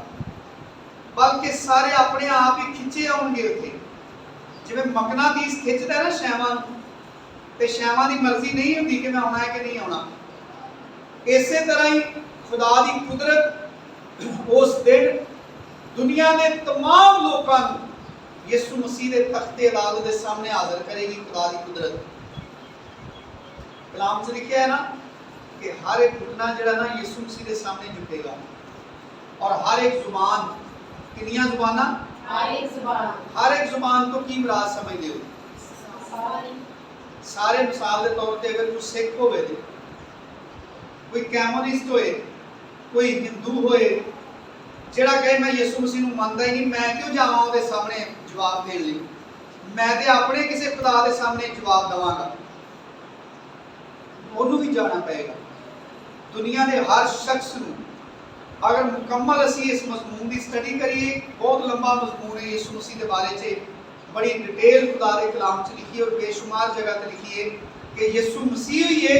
बल्कि सारे अपने आप ही खिंचे आउणगे उत्थे। जिवें मकनातीस खिंचदा है ना शैवां नूं, ते शैवां दी मर्जी नहीं हुंदी कि मैं आउणा है कि नहीं आउणा। इसे तरह ही खुदा दी कुदरत उस दिन दुनिया के तमाम लोगों को यीशु मसीह के तख्ते अदालत के सामने हाजिर करेगी। खुदा दी कुदरत कलाम च लिखा है ना कि हर एक घुटना जिहड़ा ना यीशु मसीह के सामने झुकेगा, और हर एक जुबान, कितनी जुबाना, हर एक जुबान तो की मुराद समझते हो? सारे मिसाल के तौर पर अगर कोई सिख होवे, कोई कम्युनिस्ट होए, कोई हिंदू होए, जिहड़ा कहे मैं यीशु मसीह नूं मनदा ही नहीं, मैं क्यों जावां उहदे सामने जवाब देण लई, मैं ते अपने किसी खुदा के सामने जवाब देवांगा, उहनूं भी जाना पएगा। दुनिया के हर शख्स नूं अगर मुकम्मल असी इस मजमून की स्टडी करिए, बहुत लंबा मजमून है यीशु मसीह के बारे में, बड़ी डिटेल खुदा के कलाम च लिखी है और बेशुमार जगह पर लिखी है कि यीशु मसीह ही है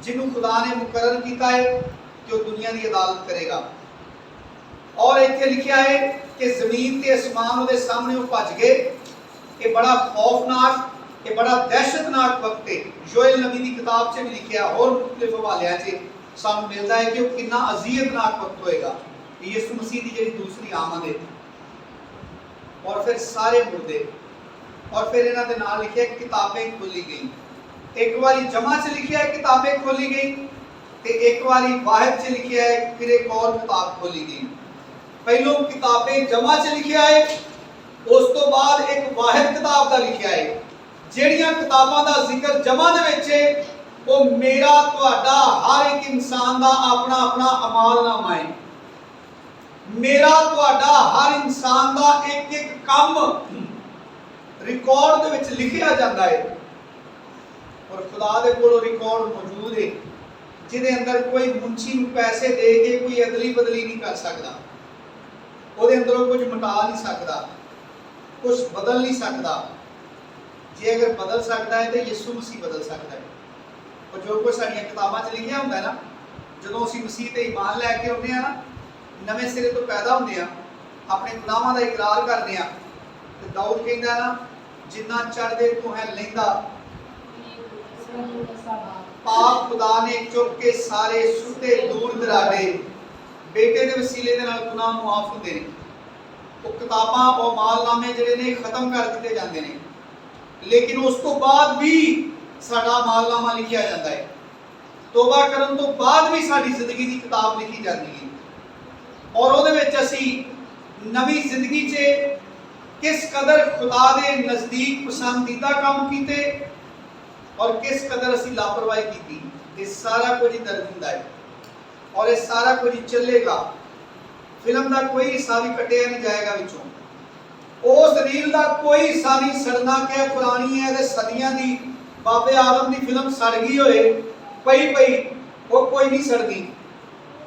जिन्हों खुदा ने मुकर्रर किया है कि वो दुनिया की अदालत करेगा। और इत्थे लिखा है कि जमीन के आसमान उसके सामने वो भज गए। ये बड़ा खौफनाक, ये बड़ा दहशतनाक वक्त है। योएल नबी की किताब से भी लिखा, और मुख्तलिफ हवालियां से सानू मिलता है कि वो कितना अजीयतनाक वक्त होएगा, यीशु मसीह की जी दूसरी आमद है। और फिर सारे मुर्दे, और फिर इन्हां दे नाल लिखिया किताबें खोली गई। एक बारी जमा च लिखिया है किताबें खोली गई, ते एक बारी वाहिद च लिखिया है फिर एक और किताब खोली गई। पहलों किताबें जमा च लिखिया है, उस तो बाद एक वाहिद किताब का लिखिया है। जिहड़ियां किताबां दा जिक्र जमा दे विच है, वो मेरा तुहाडा हर एक इंसान का अपना अपना अमालनामा है। मेरा तुहाडा हर इंसान का एक एक काम रिकॉर्ड दे विच लिखिया जाता है, और खुदा दे कोल रिकॉर्ड मौजूद है, जिहदे अंदर कोई मुंशी नूं पैसे दे के कोई अदली बदली नहीं कर सकता, ਉਹਦੇ अंदरों कुछ मिटा नहीं सकता, कुछ बदल नहीं सकता। जे अगर बदल सकता है तो यीशु मसीह बदल सकता है। और जो कुछ साडियां किताबां च लिखिया हुंदा है ना, जदों असीं मसीह ते ईमान लैके आउंदे आ ना, नवें सिरे तो पैदा होंदे आ, अपने गुनाहां दा इकरार करदे आ, ते दाऊद कहंदा ना, जिन्ना चढ़दे तू है लैंदा, पाप खुदा ने चुक के सारे सुते दूर दराडे। बेटे के वसीले दे नाल गुनाह मुआफ हुंदे ने। वो किताबां और मालनामे जिहड़े ने खत्म कर दिते जांदे ने, लेकिन उस तो बाद भी साडा मालनामा लिखिया जाता है। तौबा करन तो बाद भी साडी जिंदगी की किताब लिखी जाती है, और उहदे विच असीं नवी जिंदगी च किस कदर खुदा दे नज़दीक पसंदीदा काम कीते और किस कदर असीं लापरवाही कीती, ये सारा कुछ दर्ज हुंदा है। और ये सारा कुछ चलेगा, फिल्म का कोई हिस्सा भी कटिया नहीं जाएगा विचों। उस रील का कोई हिस्सा नहीं सड़ना, क्या पुरानी है ते सदियां दी बाबे आदम की फिल्म सड़ गई होए पई पई, वो कोई नहीं सड़दी।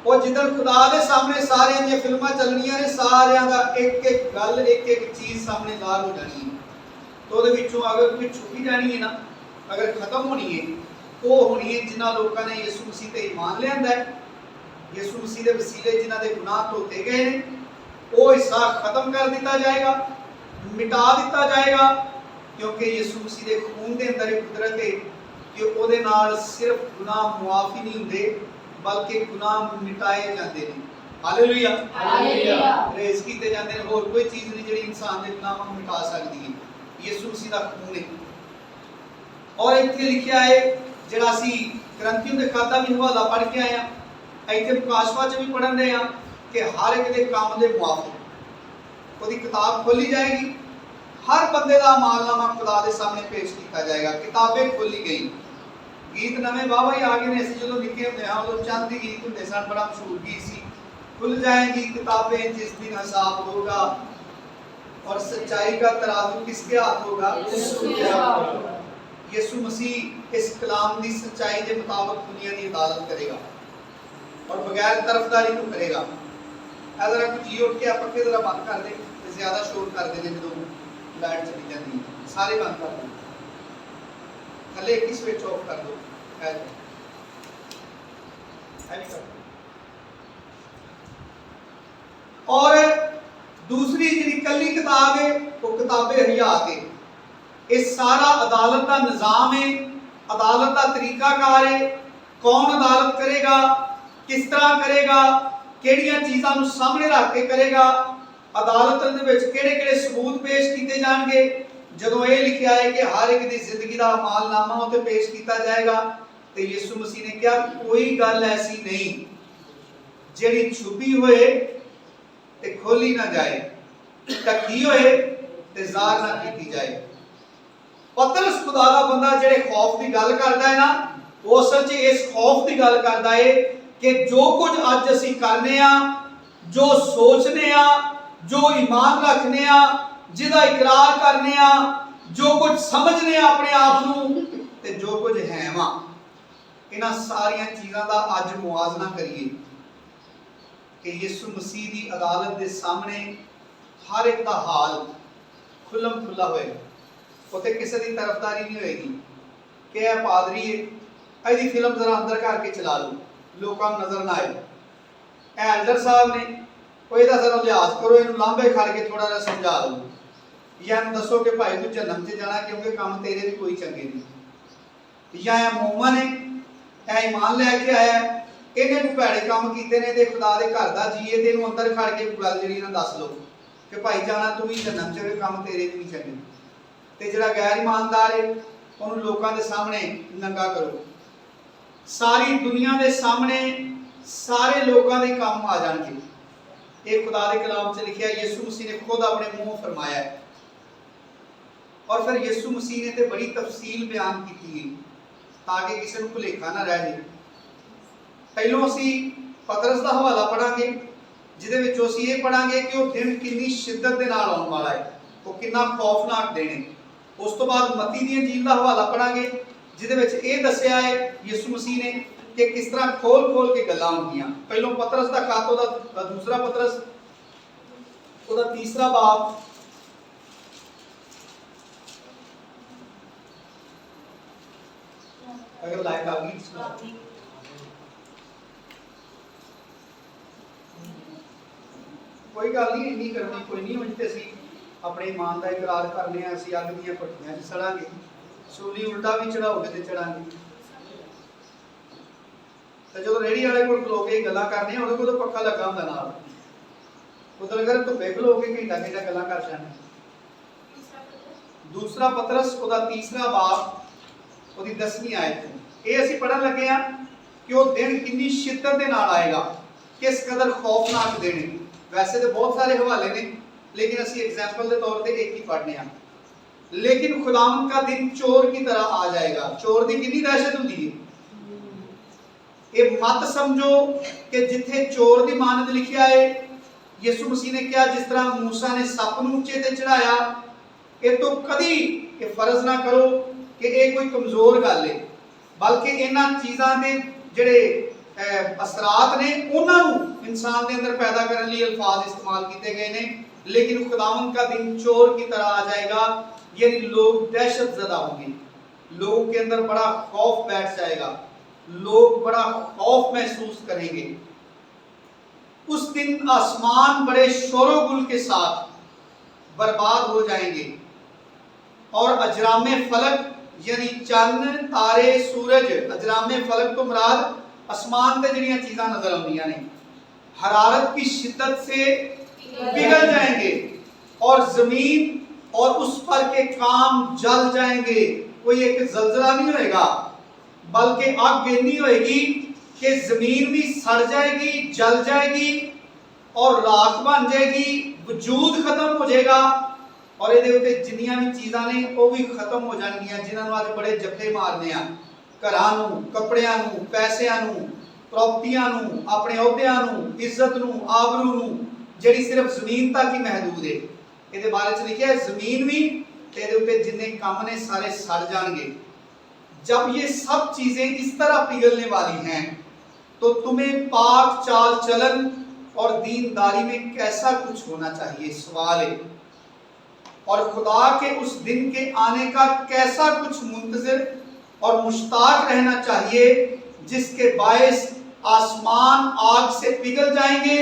वो जिधर खुदा के सामने सारियां दी फिल्मां चलनियां ने, सारियां दा एक एक गल, एक एक चीज सामने ज़ाहिर हो जानी है। तो उहदे विचों अगर कोई छुपी जानी है ना, अगर खत्म होनी है, वो होनी है जिन्हां लोकां ने यीशु मसीह ते ईमान लिआंदा है, यीशु मसीह के वसीले जिन्हां दे गुनाह धोते गए ने, वो हिस्सा खत्म कर दिता जाएगा, मिटा दिता जाएगा, क्योंकि यीशु मसीह के खून के अंदर एक कुदरत है कि ਉਹਦੇ ਨਾਲ सिर्फ गुनाह मुआफ ही नहीं होंगे, बल्कि गुनाह मिटाए जाते हैं। हालेलुया, हालेलुया, प्रेज़ कीते जाते हैं। और कोई चीज़ नहीं जिहड़ी इंसान के गुनाह को मिटा सकती है, यीशु मसीह का खून है। और इत्थे लिखिया है, जिहड़ा असीं करंथियों के खाता भी हवाला पढ़ के आए हैं, ਇੱਥੇ ਪ੍ਰਕਾਸ਼ਵਾ 'ਚ ਵੀ ਪੜ੍ਹਨ ਰਹੇ ਹਾਂ ਕਿ ਹਰ ਇੱਕ ਦੇ ਕੰਮ ਦੇ ਮੁਆਫਿਕ ਉਹਦੀ ਕਿਤਾਬ ਖੋਲੀ ਜਾਏਗੀ। ਹਰ ਬੰਦੇ ਦਾ ਅਮਾਲਨਾਮਾ ਖੁਦਾ ਦੇ ਸਾਹਮਣੇ ਪੇਸ਼ ਕੀਤਾ ਜਾਏਗਾ। ਕਿਤਾਬੇ ਖੋਲੀ ਗਈ। ਗੀਤ ਨਵੇਂ ਵਾਹਵਾ ਹੀ ਆ ਗਏ ਨੇ। ਅਸੀਂ ਜਦੋਂ ਲਿਖੇ ਹੁੰਦੇ ਹਾਂ ਉਦੋਂ ਚੰਦ ਹੀ ਗੀਤ ਹੁੰਦੇ ਸਨ, ਬੜਾ ਮਸ਼ਹੂਰ ਗੀਤ ਸੀ। खुल जाएंगी किताबें जिस दिन हिसाब होगा और सच्चाई का तराजू किसके हाथ होगा? यीशु मसीह इस कलाम की सच्चाई के मुताबिक दुनिया की अदालत करेगा और बगैर तरफदारी तो करेगा। अगर आप जी उठ के पक्के जरा बंद कर दे तो ज्यादा शोर कर दे जो लाइट चली जाती है। सारे बंद कर दो, थले एक ही स्विच ऑफ कर दो। और दूसरी जी कली किताब है वो किताबे हयात है। ये सारा अदालत का निज़ाम है, अदालत का तरीकाकार है। कौन अदालत करेगा, किस तरह करेगा, किहड़ियां चीज़ां नूं सामने रख के करेगा, अदालत दे विच किहड़े-किहड़े सबूत पेश किए जाएंगे। जदों ये लिखा है कि हर एक की जिंदगी का अमालनामा उत्ते पेश किया जाएगा तो यीशु मसीह ने कहा कोई गल ऐसी नहीं जिहड़ी छुपी होए ते खोली ना जाए, ढकी होए ते ज़ाहिर ना की जाए। पतरस खुदा दा बंदा जिहड़े खौफ की गल करदा है ना, वो असल च इस खौफ की गल करदा है कि जो कुछ अज असीं करने आ, जो सोचने आ, जो ईमान रखने आ, जिहदा इकरार करने आ, जो कुछ समझने आ अपने आप नूं ते जो कुछ है वा, इन्हां सारियां चीज़ां दा अज मुआजना करिए कि यीशु मसीह की अदालत के सामने हर एक का हाल खुलम खुला होएगा। उत्ते किसी की तरफदारी नहीं होएगी कि यह पादरी है, यदि फिल्म जरा अंदर करके चला लो, लोगों को नजर ना आए। एल्डर साहब ने कोई जरा लिहाज करो, इन्हू लांबे खड़ के थोड़ा जहा समझा दो, या दसो कि भाई तू जन्म से जाना क्योंकि काम तेरे भी कोई चंगे नहीं। या मोमन है, यह ईमान लैके आया, इन्हें कोई भैड़े काम किए ने खुदा के घर का जीए तो इन्हू अंदर खड़ के गल जी दस लो कि भाई जाना तू भी जन्म च काम तेरे भी नहीं चंगे। तो जो गैर ईमानदार है उन्होंने लोगों के सामने नंगा करो। सारी दुनिया के सामने सारे लोगों के काम आ जाएंगे। ये खुदा के कलाम च लिखा यीशु मसीह ने खुद अपने मुंह फरमाया है। और फिर यीशु मसीह ने तो बड़ी तफसील बयान की ताकि किसी को भुलेखा ना रह जाए। पहलों असी पतरस का हवाला पढ़ांगे जिहदे विच असी ये पढ़ांगे कि वो दिन कितनी शिद्दत के नाल आने वाला है, वो कितना खौफनाक दिन है। उस तो बाद मत्ती दी इंजील का हवाला पढ़ांगे जिहदे विच ये दस्सिया है यीशु मसीह ने कि किस तरह खोल खोल के गल्लां होंदियां। पहलों पतरस का खत ओहदा दूसरा पतरस ओहदा तीसरा बाब अगर लाइट आ गई कोई गल नहीं, इन्नी करनी कोई नहीं। उंज ते असीं अपने ईमान का इकरार करने असीं अग दी भट्टियां सड़ांगे, सूली उल्टा भी चढ़ाओगे तो चढ़ांगे। तो जो रेहड़ी वाले को खलो के गल्लां करने उहदे कोल पक्का लगा हुंदा नाल, उधर अगर धुप्पे खलो के घंटा घंटा गल्लां कर जाने। दूसरा पतरस ओहदा तीसरा बाब ओहदी 10वीं आयत ये असीं पढ़न लगे हां कि वो दिन कितनी शिद्दत के नाल आएगा, किस कदर खौफनाक दिन है। वैसे तो बहुत सारे हवाले ने लेकिन असी एग्जाम्पल के तौर पर एक ही पढ़ने हैं। लेकिन खुदावंद का दिन चोर की तरह आ जाएगा। चोर की कितनी दहशत होती है, ये मत समझो कि जिथे चोर की मानत लिखा है यीशु मसीह ने कहा जिस तरह मूसा ने सप नूं ऊंचे ते चढ़ाया, ये तो कभी ये फर्ज ना करो कि ये कोई कमजोर गल है, बल्कि इन्हां चीज़ां दे जिहड़े असरात ने उन्होंने इंसान के अंदर पैदा करने लिए अल्फाज इस्तेमाल किए गए हैं। लेकिन खुदावंद का दिन चोर की तरह आ जाएगा, यानी लोग दहशत ज़दा होंगे, लोगों के अंदर बड़ा खौफ बैठ जाएगा, लोग बड़ा खौफ महसूस करेंगे। उस दिन आसमान बड़े शोरोगुल के साथ बर्बाद हो जाएंगे और अजरामे फलक यानी चंद तारे सूरज, अजरामे फलक तो मुराद आसमान से जिहड़ियां चीज़ां नजर आउंदियां ने हरारत की शिद्दत से पिघल जाएंगे और जमीन और उस पर के काम जल जाएंगे। कोई एक जलजला नहीं होएगा बल्कि आग गिरनी होएगी कि जमीन भी सड़ जाएगी, जल जाएगी और राख बन जाएगी, वजूद खत्म हो जाएगा और ਇਹਦੇ ਉੱਤੇ ਜਿੰਨੀਆਂ ਵੀ ਚੀਜ਼ਾਂ ਨੇ ਉਹ ਵੀ ਖਤਮ ਹੋ ਜਾਣਗੀਆਂ ਜਿਨ੍ਹਾਂ ਨੂੰ ਅੱਜ ਬੜੇ ਜੱਫੇ ਮਾਰਦੇ ਆ, ਘਰਾਂ ਨੂੰ, ਕੱਪੜਿਆਂ ਨੂੰ, ਪੈਸਿਆਂ ਨੂੰ, ਪ੍ਰਾਪਰਟੀਆਂ ਨੂੰ, ਆਪਣੇ ਅਹੁਦਿਆਂ ਨੂੰ, ਇੱਜ਼ਤ ਨੂੰ, ਆਬਰੂ ਨੂੰ, ਜਿਹੜੀ ਸਿਰਫ ਜ਼ਮੀਨ ਤੱਕ ਹੀ ਮਹਦੂਦ ਹੈ। ਇਹਦੇ ਬਾਰੇ ਚ ਲਿਖਿਆ ਹੈ ਜ਼ਮੀਨ भी ਤੇ ਇਹਦੇ ਉੱਤੇ ਜਿੰਨੇ ਕੰਮ ਨੇ सारे सड़ जाएंगे। जब ये सब चीजें इस तरह पिघलने वाली हैं तो तुम्हें पाक चाल चलन और दीनदारी में कैसा कुछ होना चाहिए, सवाल है। और खुदा के उस दिन के आने का कैसा कुछ मुंतज़िर और मुश्ताक रहना चाहिए जिसके बायस आसमान आग से पिघल जाएंगे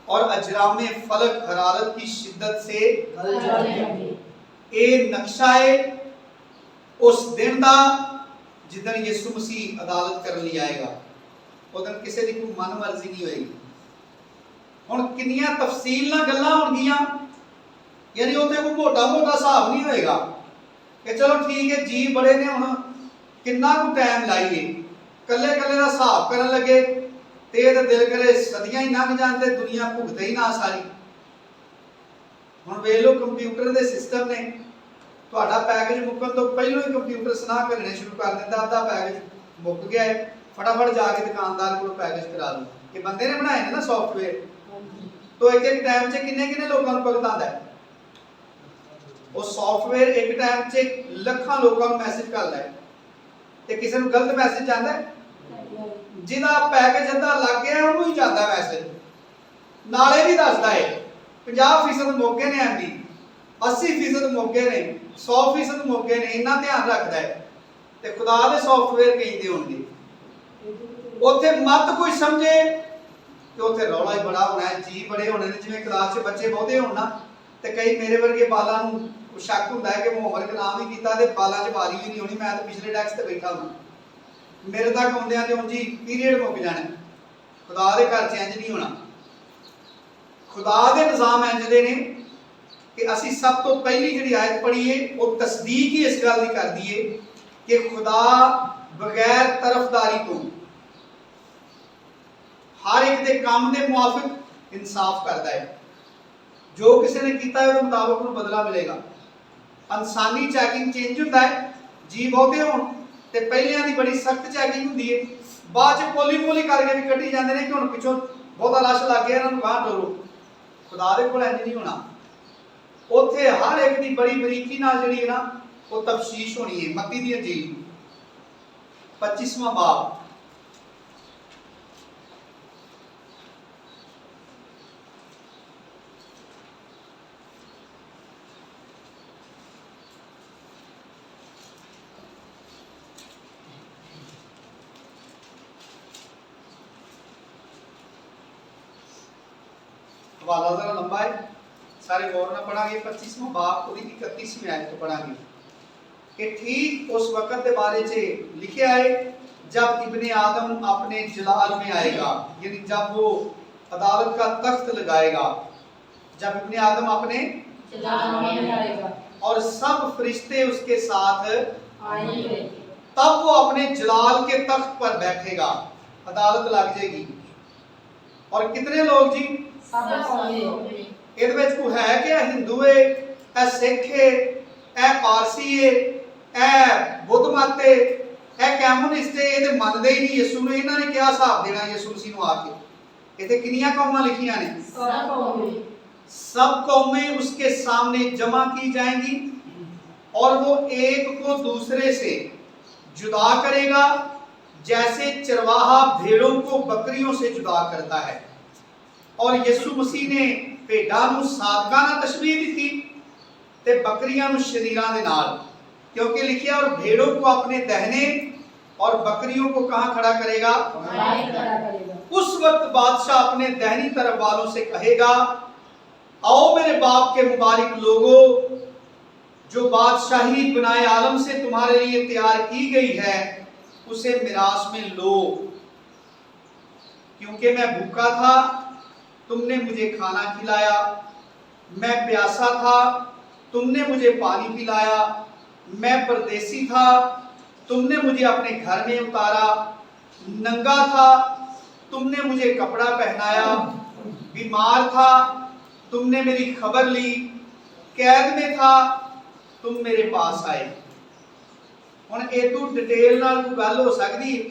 और अजराम फलक हरारत की शिद्दत से गल जाएंगे। ये नक्शा है उस दिन का जिदन यीशु मसीह अदालत करने लिए आएगा। उस दिन किसी की कोई मन मर्जी नहीं होएगी। हुण कितनियां तफसील नाल गल्लां होणगीਆਂ, यानी उत्थे कोई मोटा मोटा हिसाब नहीं होएगा कि चलो ठीक है जी बड़े ने हुण कितना को टाइम लाइए, कल्ले कल्ले दा हिसाब करन लगे ते इहदा दिल करे सदियां ही लंघ जाण ते दुनिया भुगते ही ना सारी। हुण वेख लो कंप्यूटर दे सिस्टम ने ਤੁਹਾਡਾ ਪੈਕੇਜ ਮੁੱਕਣ ਤੋਂ ਪਹਿਲਾਂ ਹੀ ਕੰਪਿਊਟਰ ਸੁਨਾਹ ਕਰਨੇ ਸ਼ੁਰੂ ਕਰ ਦਿੰਦਾ, ਅੱਧਾ ਪੈਕੇਜ ਮੁੱਕ ਗਿਆ ਹੈ, फटाफट जाके दुकानदार को पैकेज करा लो। ये बंदे ने बनाए ना सॉफ्टवेयर, तो एक एक टाइम से किन्ने किन्ने लोगों को भुगतांदा है। वो सॉफ्टवेयर एक टाइम से ਲੱਖਾਂ ਲੋਕਾਂ ਨੂੰ ਮੈਸੇਜ ਕਰਦਾ ਹੈ ਤੇ ਕਿਸੇ ਨੂੰ ਗਲਤ ਮੈਸੇਜ ਜਾਂਦਾ ਹੈ, ਜਿਹਦਾ ਪੈਕੇਜ ਅੱਧਾ ਲੱਗ ਗਿਆ ਉਹਨੂੰ ਹੀ ਜਾਂਦਾ ਮੈਸੇਜ, ਨਾਲੇ ਵੀ ਦੱਸਦਾ ਹੈ 50% ਮੌਕੇ ਨੇ ਆਂਦੀ, 80% ਮੌਕੇ ਨੇ, 100% ਮੌਕੇ ਨੇ, ਇੰਨਾ ਧਿਆਨ ਰੱਖਦਾ ਹੈ। ਤੇ ਖੁਦਾ ਦੇ ਸੌਫਟਵੇਅਰ ਕਹਿੰਦੇ ਹੋਣਗੇ ਉੱਥੇ ਮਤ ਕੋਈ ਸਮਝੇ ਕਿ ਉੱਥੇ ਰੌਲਾ ਹੀ ਬੜਾ ਹੋਣਾ ਹੈ, ਜੀ ਬੜੇ ਹੋਣੇ ਨੇ, ਜਿਵੇਂ ਕਲਾਸ 'ਚ ਬੱਚੇ ਬਹੁਤੇ ਹੋਣ ਨਾ ਤੇ ਕਈ ਮੇਰੇ ਵਰਗੇ ਬਾਲਾਂ ਨੂੰ ਸ਼ੱਕ ਹੁੰਦਾ ਹੈ ਕਿ ਮੈਂ ਹੋਮਵਰਕ ਨਾ ਵੀ ਕੀਤਾ ਤੇ ਬਾਲਾਂ 'ਚ ਵਾਰੀ ਵੀ ਨਹੀਂ ਹੋਣੀ, ਮੈਂ ਤਾਂ ਪਿਛਲੇ ਡੈਸਕ ਤੇ ਬੈਠਾ ਹਾਂ, ਮੇਰੇ ਤੱਕ ਆਉਂਦਿਆਂ ਤੇ ਉਂਝ ਹੀ ਪੀਰੀਅਡ ਮੁੱਕ ਜਾਣਾ। ਖੁਦਾ ਦੇ ਘਰ 'ਚ ਇੰਜ ਨਹੀਂ ਹੋਣਾ। ਖੁਦਾ ਦੇ ਨਿਜ਼ਾਮ ਇੰਜ ਦੇ ਨੇ कि असी सब तो पहली जी आयत पढ़ीए वो तस्दीक ही इस गल की कर दी है कि खुदा बगैर तरफदारी तो हर एक दे काम दे मुआफिक इंसाफ करता है। जो किसी ने किया है उसके मुताबिक उन्हें बदला मिलेगा। इंसानी चैकिंग चेंज होता है, जी बहुते होण ते पहलियां दी बड़ी सख्त चैकिंग होंदी है, बाद च पोली पोली करके भी कड्ढी जांदे ने कि हुण पिछों बहुता रश लग गया, इन्हां नूं बाहर टोरो। खुदा दे कोल इंज नहीं होना। ਉੱਥੇ ਹਰ ਇੱਕ ਦੀ ਬੜੀ ਬਰੀਕੀ ਨਾਲ ਜਿਹੜੀ ਹੈ ਨਾ ਉਹ ਤਫਸੀਸ਼ ਹੋਣੀ ਹੈ। ਮੱਤੀ ਦੀ ਅੰਜੀਲ 25ਵਾਂ ਬਾਬ हवाला जरा लंबा है, सारे गौर ना पढ़ांगे। 25वां बाब पूरी 31वीं आयत को पढ़ांगे कि ठीक उस वक्त के बारे में लिखा है जब इब्ने आदम अपने जलाल में आएगा, यानी जब वो अदालत का तख्त लगाएगा, जब इब्ने आदम अपने जलाल में आएगा और सब फरिश्ते उसके साथ आएंगे, तब वो अपने जलाल के तख्त पर बैठेगा, अदालत लग जाएगी। और कितने लोग जी? सब। ਇਹਦੇ ਵਿੱਚ ਕੋਈ ਹੈ ਕਿ ਇਹ ਹਿੰਦੂ ਹੈ, ਇਹ ਸਿੱਖ ਹੈ, ਇਹ ਪਾਰਸੀ ਹੈ, ਇਹ ਬੁੱਧ ਮਤ ਹੈ, ਇਹ ਕਮਿਊਨਿਸਟ ਹੈ, ਇਹ ਤੇ ਮੰਨਦੇ ਹੀ ਨਹੀਂ ਯਿਸੂ ਨੂੰ। ਇਹਨਾਂ ਨੇ ਕਿਹਾ ਹਿਸਾਬ ਦੇਣਾ ਯਿਸੂ ਮਸੀਹ ਨੂੰ ਆ ਕੇ। ਇੱਥੇ ਕਿੰਨੀਆਂ ਕੌਮਾਂ ਲਿਖੀਆਂ ਨੇ? सब कौमें उसके सामने जमा की जाएंगी और वो एक को दूसरे से जुदा करेगा जैसे चरवाहा भेड़ों को बकरियों से जुदा करता है। और यीशु मसीह ने भेड़ां नूं सादका नाल तशबीह दी ते बकरियां नूं शरीरां दे नाल, क्योंकि लिखिया और भेड़ों को अपने दहने और बकरियों को कहां खड़ा करेगा? उस वक्त बादशाह अपने दहनी तरफ वालों से कहेगा, आओ मेरे बाप के मुबारक लोगों, जो बादशाही बनाए आलम से तुम्हारे लिए तैयार की गई है उसे मिरास में लो, क्योंकि मैं भूखा था तुमने मुझे खाना खिलाया, मैं प्यासा था तुमने मुझे पानी पिलाया, मैं परदेसी था तुमने मुझे अपने घर में उतारा, नंगा था, तुमने मुझे कपड़ा पहनाया, बीमार था, तुमने मेरी खबर ली, कैद में था, तुम मेरे पास आए। हुण ये तो डिटेल नाल कोई गल हो सकती है?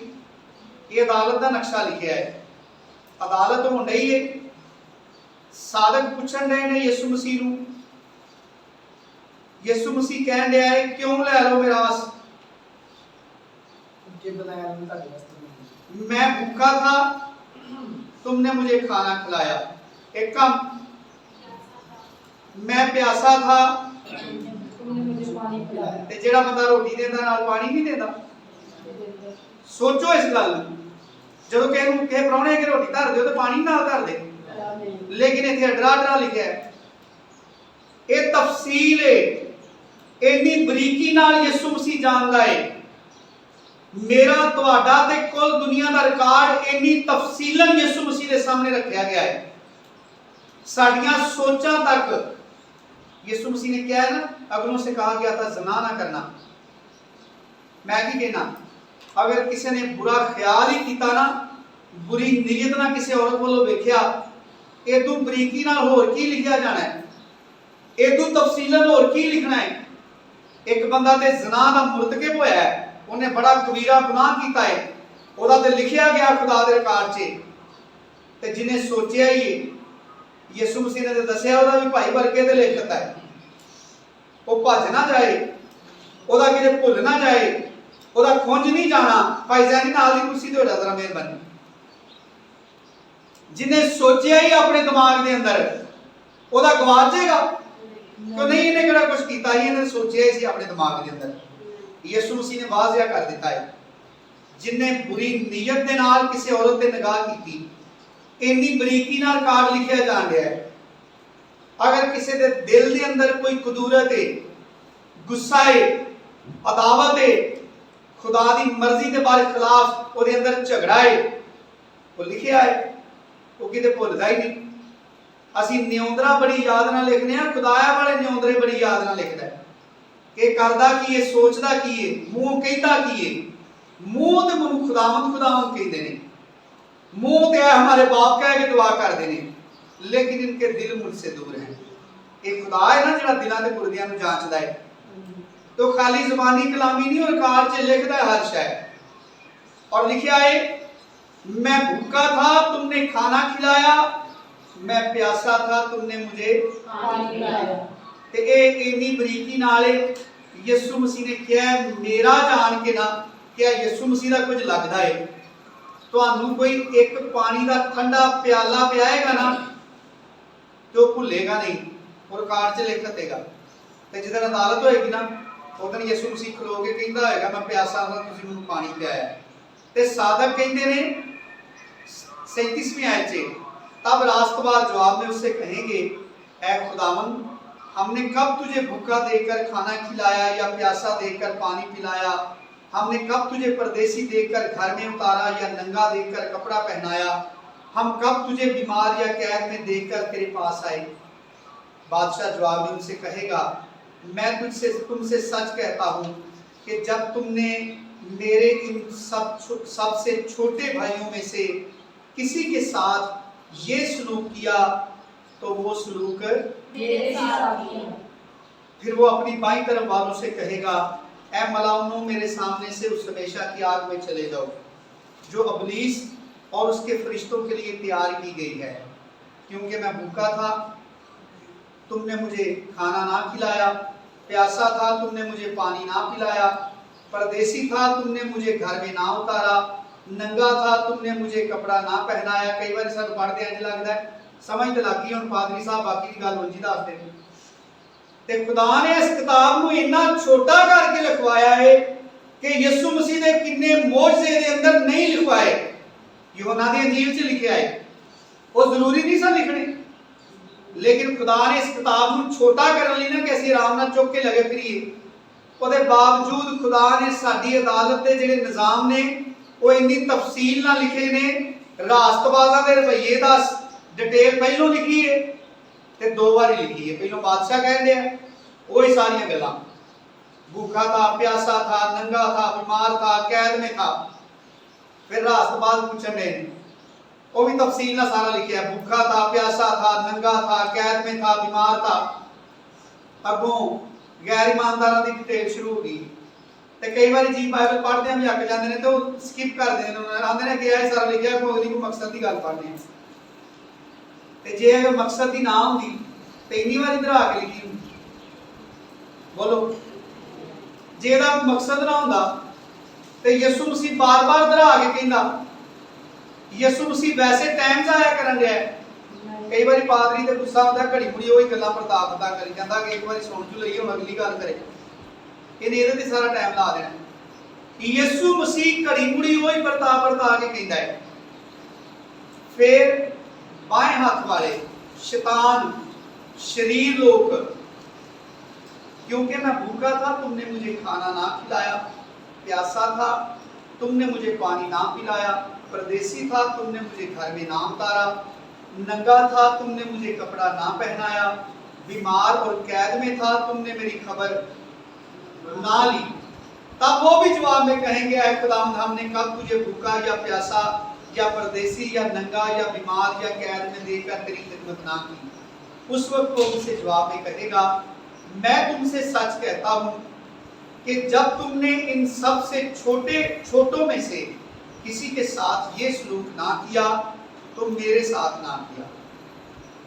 ये अदालत का नक्शा लिखा है, अदालत हो रही है, साधक पूछन रहे ने यीशु मसीह नूं, यीशु मसीह कह रहा है क्यों लै लो मेरा आस, मैं भूखा था, तुमने मुझे खाना खिलाया। एक काम, मैं प्यासा था, ते जेड़ा बंदा रोटी देंदा नाल पानी नहीं देंदा। सोचो इस गल, जो कहे प्राहुणे कि रोटी धर दो तो पानी नाल धर दे, लेकिन इत्थे अडरा अडरा लिखा है। ये तफसील है, इन्नी बरीकी नाल यीशु मसीह जानदा है। मेरा तुहाडा ते कुल दुनिया का रिकॉर्ड इन्नी तफसीलन यीशु मसीह के सामने रखा गया है। साडियां सोचां तक यीशु मसीह ने क्या है ना, अगलों से कहा गया था ज़ना ना करना। मैं की कहना, अगर किसी ने बुरा ख्याल ही किया ना, बुरी नीयत ना किसी औरत वालों वेख्या, इदू बरीकी नाल होर की लिखिया जाना है, इदू तफसीलन होर की लिखना है। एक बंदा ते ज़ना दा मुरतकिब होया है, उन्हें बड़ा कबीरा गुनाह किया है, ओदा ते लिखिया गया खुदा दे रिकॉर्ड च, ते जिन्हें सोचिया ही यीशु मसीह ने दसिया ओदा भी भाई वर्गे ते लिख दिता है, वो भज ना जाए, ओदा किते भुल ना जाए, ओदा खुंज नहीं जाना। भाई जैन नाल दी कुर्सी ते हो जा जरा मेहरबानी। जिन्हें सोचिया ही अपने दिमाग के अंदर, ओदा गवाचेगा क्यों नहीं? इन्हें किहड़ा कुछ कीता ही, इन्हें सोचिया ही सी अपने दिमाग के अंदर। यीशु मसीह ने वाज़िया कर दिता है, जिन्हें बुरी नीयत के नाल किसी औरत ते निगाह की, इन्नी बरीकी नाल कार्ड लिखिया जान रहा है। अगर किसी के दिल के अंदर कोई कदूरत है, गुस्सा है, अदावत है, खुदा की मर्जी के बारे खिलाफ वो अंदर झगड़ा है, वो लिखिया है, वो किते भुलदा ही नहीं। असी न्योंदरा बड़ी याद ना लिखने, खुदाया वाले न्योंदरे बड़ी याद ना लिखता है कि करदा की है, सोचदा की है, मुंह कहता की है। मुंह तो मुंह खुदावंद खुदावंद कहते हैं, मुंह तो हमारे बाप कह के दुआ करते हैं, लेकिन इनके दिल मुझसे दूर हैं। एक खुदा है ना जिहड़ा दिलों के गुरदियां नूं जांचदा है, तो खाली जुबानी कलामी नहीं, और कार च लिखदा है हर शय। और लिखिया है, मैं भूखा था, तुमने खाना खिलाया, मैं प्यासा था, तुमने मुझे पानी पिलाया। ते इन्नी बरीकी नाल यीशु मसीह ने क्या मेरा जान के ना, क्या यीशु मसीह का कुछ लगता है? तुहानू कोई एक पानी का ठंडा प्याला पियाएगा ना, तो भुलेगा नहीं, और कार च लिख देगा। तो जिस दिन अदालत होएगी ना, उस दिन यीशु मसीह खलो के कहता होएगा, मैं प्यासा था, तुसीं मैनूं पानी पियाया। ते साधक कहते हैं 37वीं आयत से, तब रास्तबाज जवाब में उससे कहेंगे, ऐ खुदावंद, हमने कब तुझे भूखा देकर खाना खिलाया या प्यासा देकर पानी पिलाया? हमने कब तुझे परदेसी देखकर घर में उतारा या नंगा देखकर कपड़ा पहनाया? हम कब तुझे बीमार या कैद में देखकर तेरे पास आए? बादशाह जवाब में उनसे कहेगा, मैं तुमसे सच कहता हूँ कि जब तुमने मेरे इन सबसे छोटे भाइयों में से किसी के साथ ये सलूक किया, तो वो सलूक मेरे साथ किया। फिर वो अपनी बाईं तरफ वालों से कहेगा, ऐ मलाउनों, मेरे सामने से उस हमेशा की आग में चले जाओ, जो अबलीस और उसके फरिश्तों के लिए तैयार की गई है। क्योंकि मैं भूखा था, तुमने मुझे खाना ना खिलाया, प्यासा था, तुमने मुझे पानी ना पिलाया, परदेसी था, तुमने मुझे घर में ना उतारा, नंगा था, तुमने मुझे कपड़ा ना पहनाया। कई बार सब पढ़ते इंज लगता है समझ तो लग गई, हुण पादरी साहब बाकी की गल उंजी दसदे ते खुदा ने इस किताब को इन्ना छोटा करके लिखवाया है कि यीशु मसीह ने किन्ने मोजज़े दे अंदर नहीं लिखवाए। यूहन्ना दी इंजील च लिखा है, वो जरूरी नहीं सा लिखने, लेकिन खुदा ने इस किताब को छोटा करने लई ना कि असीं आराम नाल चुक के लगे फिरीए, ਉਹਦੇ बावजूद खुदा ने साडी अदालत के जिहड़े निज़ाम ने वो इन्नी तफसील नाल लिखे ने। रास्तबाज़ां दे रवैये दा डिटेल पहलों लिखी है ते दो बारी लिखी है। पहलों बादशाह कहते हैं वही सारियां गल्लां, भूखा था, प्यासा था, नंगा था, बीमार था, कैद में था। फिर रात तो बाद पूछन गए, वो भी तफसील ना सारा लिखा है, भूखा था, प्यासा था, नंगा था, कैद में था, बीमार था। अगों गैर ईमानदारों की डिटेल शुरू हो गई। ते कई बार जी बाइबल पढ़ते हैं भी अक जाते हैं तो स्किप कर देते हैं, आंदे ने कि ये सारा लिखा कोई नहीं, कोई मकसद की गल पढ़नी है। ते जे अगर मकसद की ना होंदी तो इन्नी बार इधर आके लिखी होंदी, बोलो जे दा मकसद ना होंदा तो यसु मसीह बार बार इधर आके कहंदा। यसु मसीह वैसे टाइम जाया करन दिया है। कई बार पादरी ते गुस्सा होंदा, घड़ी मुड़ी वही गल्लां प्रतापता करी जांदा कि एक बार सुन चु लईए, हुण अगली गल करे, इहने इहदे ते सारा टाइम ला देना। यसु मसीह घड़ी मुड़ी वही प्रताप के कहंदा है। फिर बाएं हाथ वाले शैतान शरीर लोग, क्योंकि मैं भूखा था तुमने मुझे खाना ना खिलाया, प्यासा था तुमने मुझे पानी ना पिलाया, परदेसी था तुमने मुझे घर में ना उतारा, नंगा था तुमने मुझे कपड़ा ना पहनाया, बीमार और कैद में था तुमने मेरी खबर ना ली। तब वो भी जवाब में कहेंगे, ऐ खुदावंद हमने कब तुझे भूखा या प्यासा या परदेसी या नंगा या बीमार या कैद में देखकर तेरी खिदमत ना की। उस वक्त वो उनसे जवाब में कहेगा, मैं तुमसे सच कहता हूं कि जब तुमने इन सब से छोटों में से किसी के साथ ये सलूक ना किया तो मेरे साथ ना किया।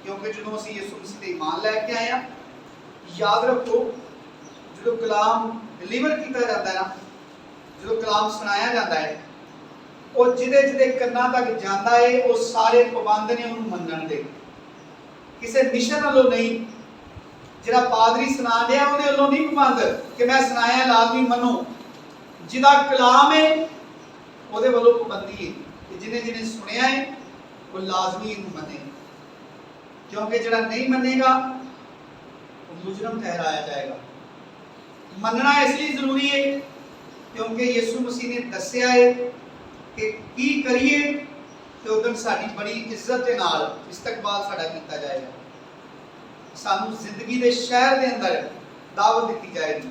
क्योंकि जो ਅਸੀਂ ਯਿਸੂ ਮਸੀਹ ਤੇ ईमान लैके आए हैं, याद रखो जो कलाम डिलीवर किया जाता है ना, जो कलाम सुनाया जाता है, वो जिदे जिदे कन्ना तक जाता है वो सारे पाबंद ने उन्हें मनन दे, किसी मिशन वालों नहीं। जिहड़ा पादरी सुना दिया उन्हें वालों नहीं पाबंद कि मैं सुनाया लाजमी मनो, जिहदा कलाम है ਉਹਦੇ ਵੱਲੋਂ पाबंदी है कि जिन्हें जिन्हें सुनिया है वो लाजमी इनू मने, क्योंकि जिहड़ा नहीं मनेगा वो मुजरम ठहराया जाएगा। मनना इसलिए जरूरी है क्योंकि यीशु मसीह ने दस्या है कि की करिए तो उदन साडी बड़ी इज्जत दे नाल इस्तकबाल साडा कीता जाएगा। सानू जिंदगी दे शहर दे अंदर दावत दी जाएगी,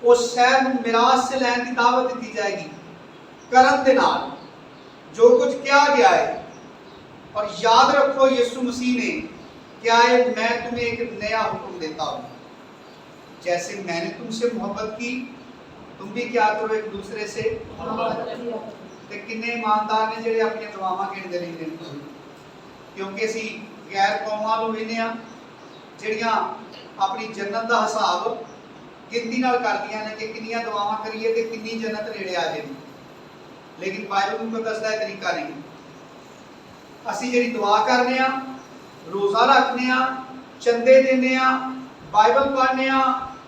उस शहर नूं मिरास से लैण दी दावत दी जाएगी करन दे नाल जो कुछ किया गया है। और याद रखो यीशु मसीह ने क्या है, मैं तुम्हें एक नया हुक्म देता हूं, जैसे मैंने तुमसे मोहब्बत की तुम भी क्या करो एक दूसरे से ते किन्ने ईमानदार ने जेडे अपनी दुआवां गिणदे रहिंदे ने, क्योंकि असी गैर कौमां नूं वेखदे आ ਜਿਹੜੀਆਂ अपनी जन्नत का हिसाब गिनती नाल करदियां ने कि किन्नियां दुआवां करिए ते किन्नी जन्नत नेड़े आ जाएगी। लेकिन बाइबल में दसदा है तरीका नहीं। असी जिहड़ी दुआ करने आ, रोज़ा रखने आ, चंदे देने आ, बाइबल पढ़ने आ,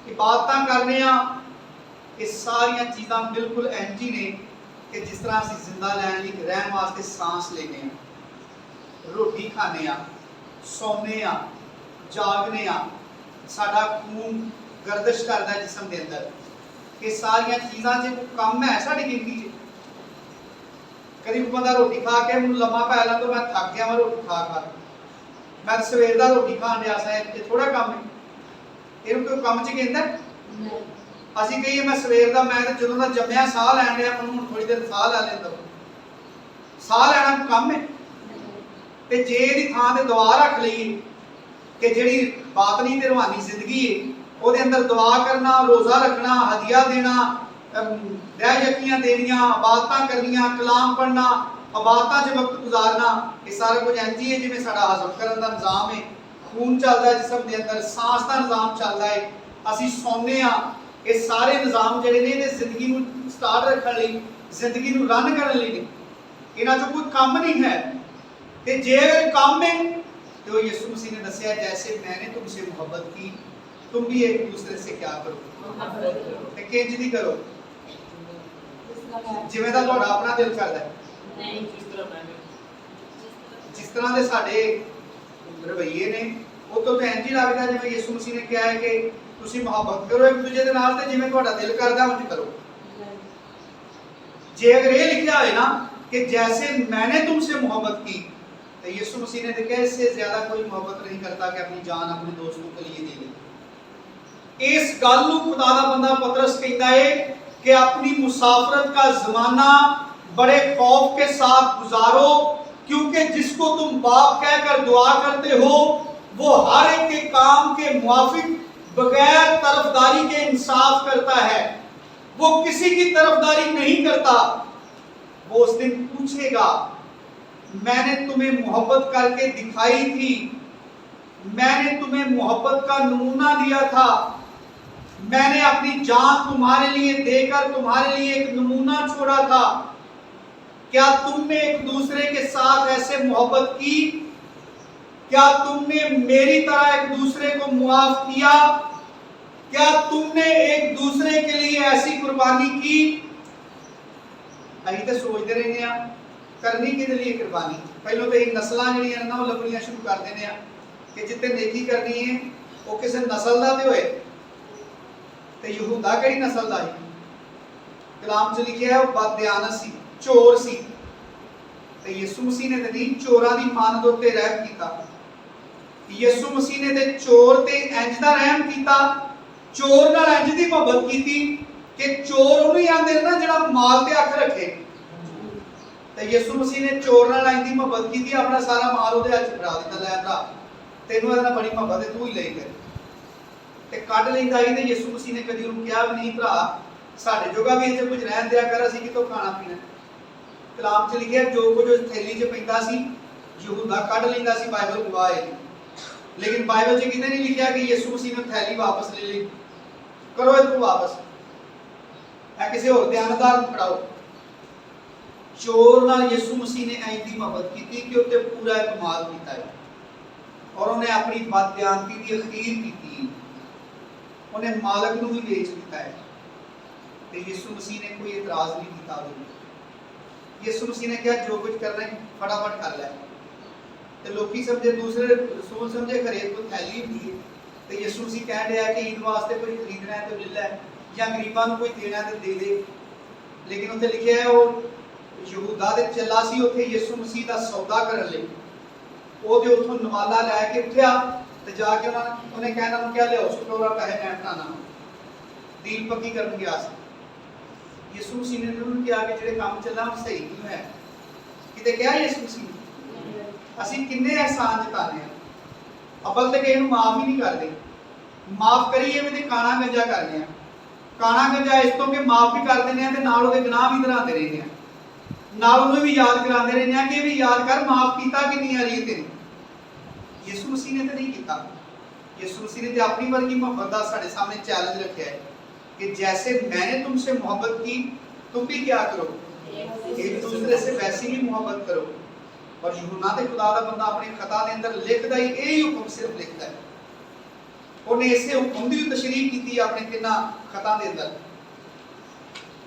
इबादतां करने आ, ये सारियां चीज़ां बिल्कुल इंज ही ने कि जिस तरह असी जिंदा रहने वास्ते सांस लेने आ, रोटी खाने आ, सोने आ, जागने आ, साडा खून गर्दिश करदा जिस्म दे अंदर, ये सारियां चीज़ां च कोई कम है साडी गिनती च। कभी बंदा रोटी खा के मैं लम्मा पै ला तो मैं थक गया, मैं रोटी खा मैं सवेर का रोटी खान दिया सा, ये थोड़ा कम है, इहनूं कोई कम च कहंदा असीं कहिए मैं सवेर का, मैं तो जदों दा जम्मिया साह लैण दिया, मैं थोड़ी देर साह लै लैंदा, साह लैना कम है। ते जे इहदी थां ते दुआ रख लईए कि जिहड़ी बातनी ते रूहानी जिंदगी है ਉਹਦੇ अंदर दुआ करना, रोज़ा रखना, हदिया देना, दह यकीयां देनियां, इबादतां करनियां, कलाम पढ़ना, इबादतां च वक्त गुजारना, ये सारा कुछ इंज ही है जिवें साडा हजम करन दा निज़ाम है, खून चलदा है जिस्म दे अंदर, सांस दा निज़ाम चलदा है, असीं सौंने आ, ये सारे निज़ाम जिहड़े ने इहदे जिंदगी नूं स्टार्ट रखण लई, जिंदगी नूं रन करन लई ने, इन्हां चों कोई कम नहीं है। ते जे अगर कम है तो यीशु मसीह ने दस्सिया, जैसे मैंने तुमसे मोहब्बत की तुम भी एक दूसरे से क्या करो, किंज दी करो जिवें दा तुहाडा अपना दिल करदा है, जिस तरह दे साडे रवैये ने वो तो इंज ही लगदा जिवें यीशु मसीह ने कहा है कि तुसीं मोहब्बत करो एक दूजे दे नाल, ते जिवें तुहाडा दिल करदा उंज करो। जे अगर ये लिखा है ना कि जैसे मैंने तुमसे मोहब्बत की, तो यीशु मसीह ने देखा इससे ज्यादा कोई मोहब्बत नहीं करता कि अपनी जान अपने दोस्तों के लिए दे दे। इस गल नूं खुदा दा बंदा पतरस कहता है कि अपनी मुसाफरत का जमाना बड़े खौफ के साथ गुजारो, क्योंकि जिसको तुम बाप कहकर दुआ करते हो वो हर एक के काम के मुआफिक बगैर तरफदारी के इंसाफ करता है। वो किसी की तरफदारी नहीं करता। वो उस दिन पूछेगा, मैंने तुम्हें मोहब्बत करके दिखाई थी, मैंने तुम्हें मोहब्बत का नमूना दिया था, मैंने अपनी जान तुम्हारे लिए देकर तुम्हारे लिए एक नमूना छोड़ा था। क्या तुमने एक दूसरे के साथ ऐसे मोहब्बत की? क्या तुमने मेरी तरह एक दूसरे को मुआफ किया? क्या तुमने एक दूसरे के लिए ऐसी कुर्बानी की? अभी तो सोचते रहने आ करनी के लिए कुर्बानी। पहले तो एक नस्लां ਜਿਹੜੀਆਂ ਨਾ ਉਹ ਲੱਭਣੀਆਂ ਸ਼ੁਰੂ ਕਰ ਦਿੰਦੇ ਆ ਕਿ ਜਿੱਤੇ नेकी करनी है वो किसी नस्ल ਦਾ ਤੇ ਹੋਏ। ਤੇ ਯਹੂਦਾ ਕਿਹੜੀ ਨਸਲ ਦਾ ਸੀ? ਕਲਾਮ ਚ ਲਿਖਿਆ ਹੈ ਉਹ ਬਦਦਿਆਨਤ ਸੀ, ਚੋਰ ਸੀ। ਤੇ ਯਿਸੂ ਮਸੀਹ ਨੇ ਤੇ ਨਹੀਂ ਚੋਰਾਂ ਦੀ ਮਨ ਦੇ ਉੱਤੇ ਰਹਿਮ ਕੀਤਾ। ਯਿਸੂ ਮਸੀਹ ਨੇ ਤੇ ਚੋਰ ਤੇ ਇੰਜ ਦਾ ਰਹਿਮ ਕੀਤਾ, ਚੋਰ ਨਾਲ ਇੰਜ ਦੀ ਮੁਹੱਬਤ ਕੀਤੀ ਕਿ ਚੋਰ ਉਹਨੂੰ ਹੀ ਆਂਦੇ ਨਾ ਜਿਹੜਾ ਮਾਲ ਤੇ ਅੱਖ ਰੱਖੇ। ਤੇ ਯਿਸੂ ਮਸੀਹ ਨੇ ਚੋਰ ਨਾਲ ਇੰਜ ਦੀ ਮੁਹੱਬਤ ਕੀਤੀ, ਆਪਣਾ ਸਾਰਾ ਮਾਲ ਉਹਦੇ ਹੱਥ ਫੜਾ ਦਿੱਤਾ, ਲੈ ਭਰਾ ਤੈਨੂੰ ਇਹਦੇ ਨਾਲ ਬੜੀ ਮੁਹੱਬਤ ਹੈ, ਤੂੰ ਹੀ ਲਈ ਕਰ। ਤੇ ਕੱਢ ਲੈਂਦਾ ਸੀ। ਤੇ ਯਿਸੂ ਮਸੀਹ ਨੇ ਕਦੀ ਉਹਨੂੰ ਕਿਹਾ ਵੀ ਨਹੀਂ ਭਰਾ ਸਾਡੇ ਜੋਗਾ ਵੀ ਇੱਥੇ ਕੁਝ ਰਹਿਣ ਦਿਆ ਕਰ, ਅਸੀਂ ਕਿਤੋਂ ਖਾਣਾ ਪੀਣਾ। ਕਲਾਮ ਚ ਲਿਖਿਆ ਜੋ ਕੁਝ ਉਸ ਥੈਲੀ 'ਚ ਪੈਂਦਾ ਸੀ ਯਹੂਦਾ ਕੱਢ ਲੈਂਦਾ ਸੀ, ਬਾਈਬਲ ਗਵਾਹ ਹੈ। लेकिन बाइबल में कितने नहीं लिखा कि यीशु मसीह ने थैली वापस ले ली, करो इसको वापस, है किसी और ध्यानदार पढ़ाओ। चोर नाल यीशु मसीह ने ऐसी दी मोहब्बत की थी कि उते पूरा कमाल किया है और उन्हें अपनी बददियानती की अखीर की, उन्हें मालक नूं भी बेच दिता है। तो यीशु मसीह ने कोई इतराज नहीं किया। यीशु मसीह ने कहा जो कुछ करना है फटाफट कर ले। ਤੇ ਲੋਕੀ ਸਮਝੇ ਦੂਸਰੇ ਰਸੂਲ ਸਮਝੇ ਘਰੇ ਕੋਈ ਥੈਲੀ ਹੁੰਦੀ ਹੈ। ਤੇ ਯਿਸੂ ਮਸੀਹ ਕਹਿ ਰਿਹਾ ਕਿ ਈਦ ਵਾਸਤੇ ਕੋਈ ਖਰੀਦਣਾ ਹੈ ਤਾਂ ਲੈ ਲੈ, ਜਾਂ ਗਰੀਬਾਂ ਨੂੰ ਕੋਈ ਦੇਣਾ ਤੇ ਦੇ ਦੇ। ਲੇਕਿਨ ਉੱਥੇ ਲਿਖਿਆ ਹੈ ਉਹ ਯਹੂਦਾ ਦੇ ਚੱਲਾ ਸੀ ਉੱਥੇ ਯਿਸੂ ਮਸੀਹ ਦਾ ਸੌਦਾ ਕਰਨ ਲਈ। ਉਹਦੇ ਉੱਥੋਂ ਨਵਾਲਾ ਲੈ ਕੇ ਉੱਠਿਆ ਤੇ ਜਾ ਕੇ ਉਹਨੇ ਕਹਿਣਾ ਨੂੰ ਕਿਹਾ ਲਿਆਓ ਸੁਟੋਰਾ ਪੈਸੇ ਮੈਂ ਬਣਾਣਾ, ਦੀਨ ਪੱਕੀ ਕਰਨ ਗਿਆ ਸੀ। ਯਿਸੂ ਮਸੀਹ ਨੇ ਉਹਨੂੰ ਕਿਹਾ ਕਿ ਜਿਹੜੇ ਕੰਮ ਚੱਲਾ ਉਹ ਸਹੀ ਨਹੀਂ ਹੋਇਆ। ਕਿਤੇ ਕਿਹਾ ਯਿਸੂ ਮਸੀਹ ਅਸੀਂ ਕਿੰਨੇ ਅਹਿਸਾਨ ਜਤਾਨੇ ਆ, ਅਬਲ ਤੇ ਕਿਸੇ ਨੂੰ ਮਾਫ ਹੀ ਨਹੀਂ ਕਰਦੇ। ਮਾਫ ਕਰੀਏ ਵੀ ਤੇ ਕਾਣਾ ਗੰਜਾ ਕਰਦੇ ਆ। ਕਾਣਾ ਗੰਜਾ ਇਸ ਤੋਂ ਕਿ ਮਾਫ ਵੀ ਕਰ ਦਿੰਦੇ ਆ ਤੇ ਨਾਲ ਉਹਦੇ ਗੁਨਾਹ ਵੀ ਧਰਾਉਂਦੇ ਰਹਿੰਦੇ ਆ, ਨਾਲ ਉਹਨੂੰ ਵੀ ਯਾਦ ਕਰਾਉਂਦੇ ਰਹਿੰਦੇ ਆ ਕਿ ਵੀ ਯਾਦ ਕਰ ਮਾਫ ਕੀਤਾ ਕਿ ਨਹੀਂ ਆ ਰਹੀ ਤੈਨੂੰ। ਯਿਸੂ ਮਸੀਹ ਨੇ ਤਾਂ ਨਹੀਂ ਕੀਤਾ। ਯਿਸੂ मसीह ने अपनी वर्गी मोहब्बत का साढ़े सामने चैलेंज रखा है कि जैसे मैंने तुमसे मोहब्बत की तुम भी क्या करो, एक दूसरे से वैसी ही मोहब्बत करो। और यूहन्ना दे खुदा दा बंदा अपने खता दे अंदर लिखदा ही यही हुक्म सिर्फ लिखदा है। उन्हें इसे हुक्म दी तशरीह की अपने तिना खता दे अंदर।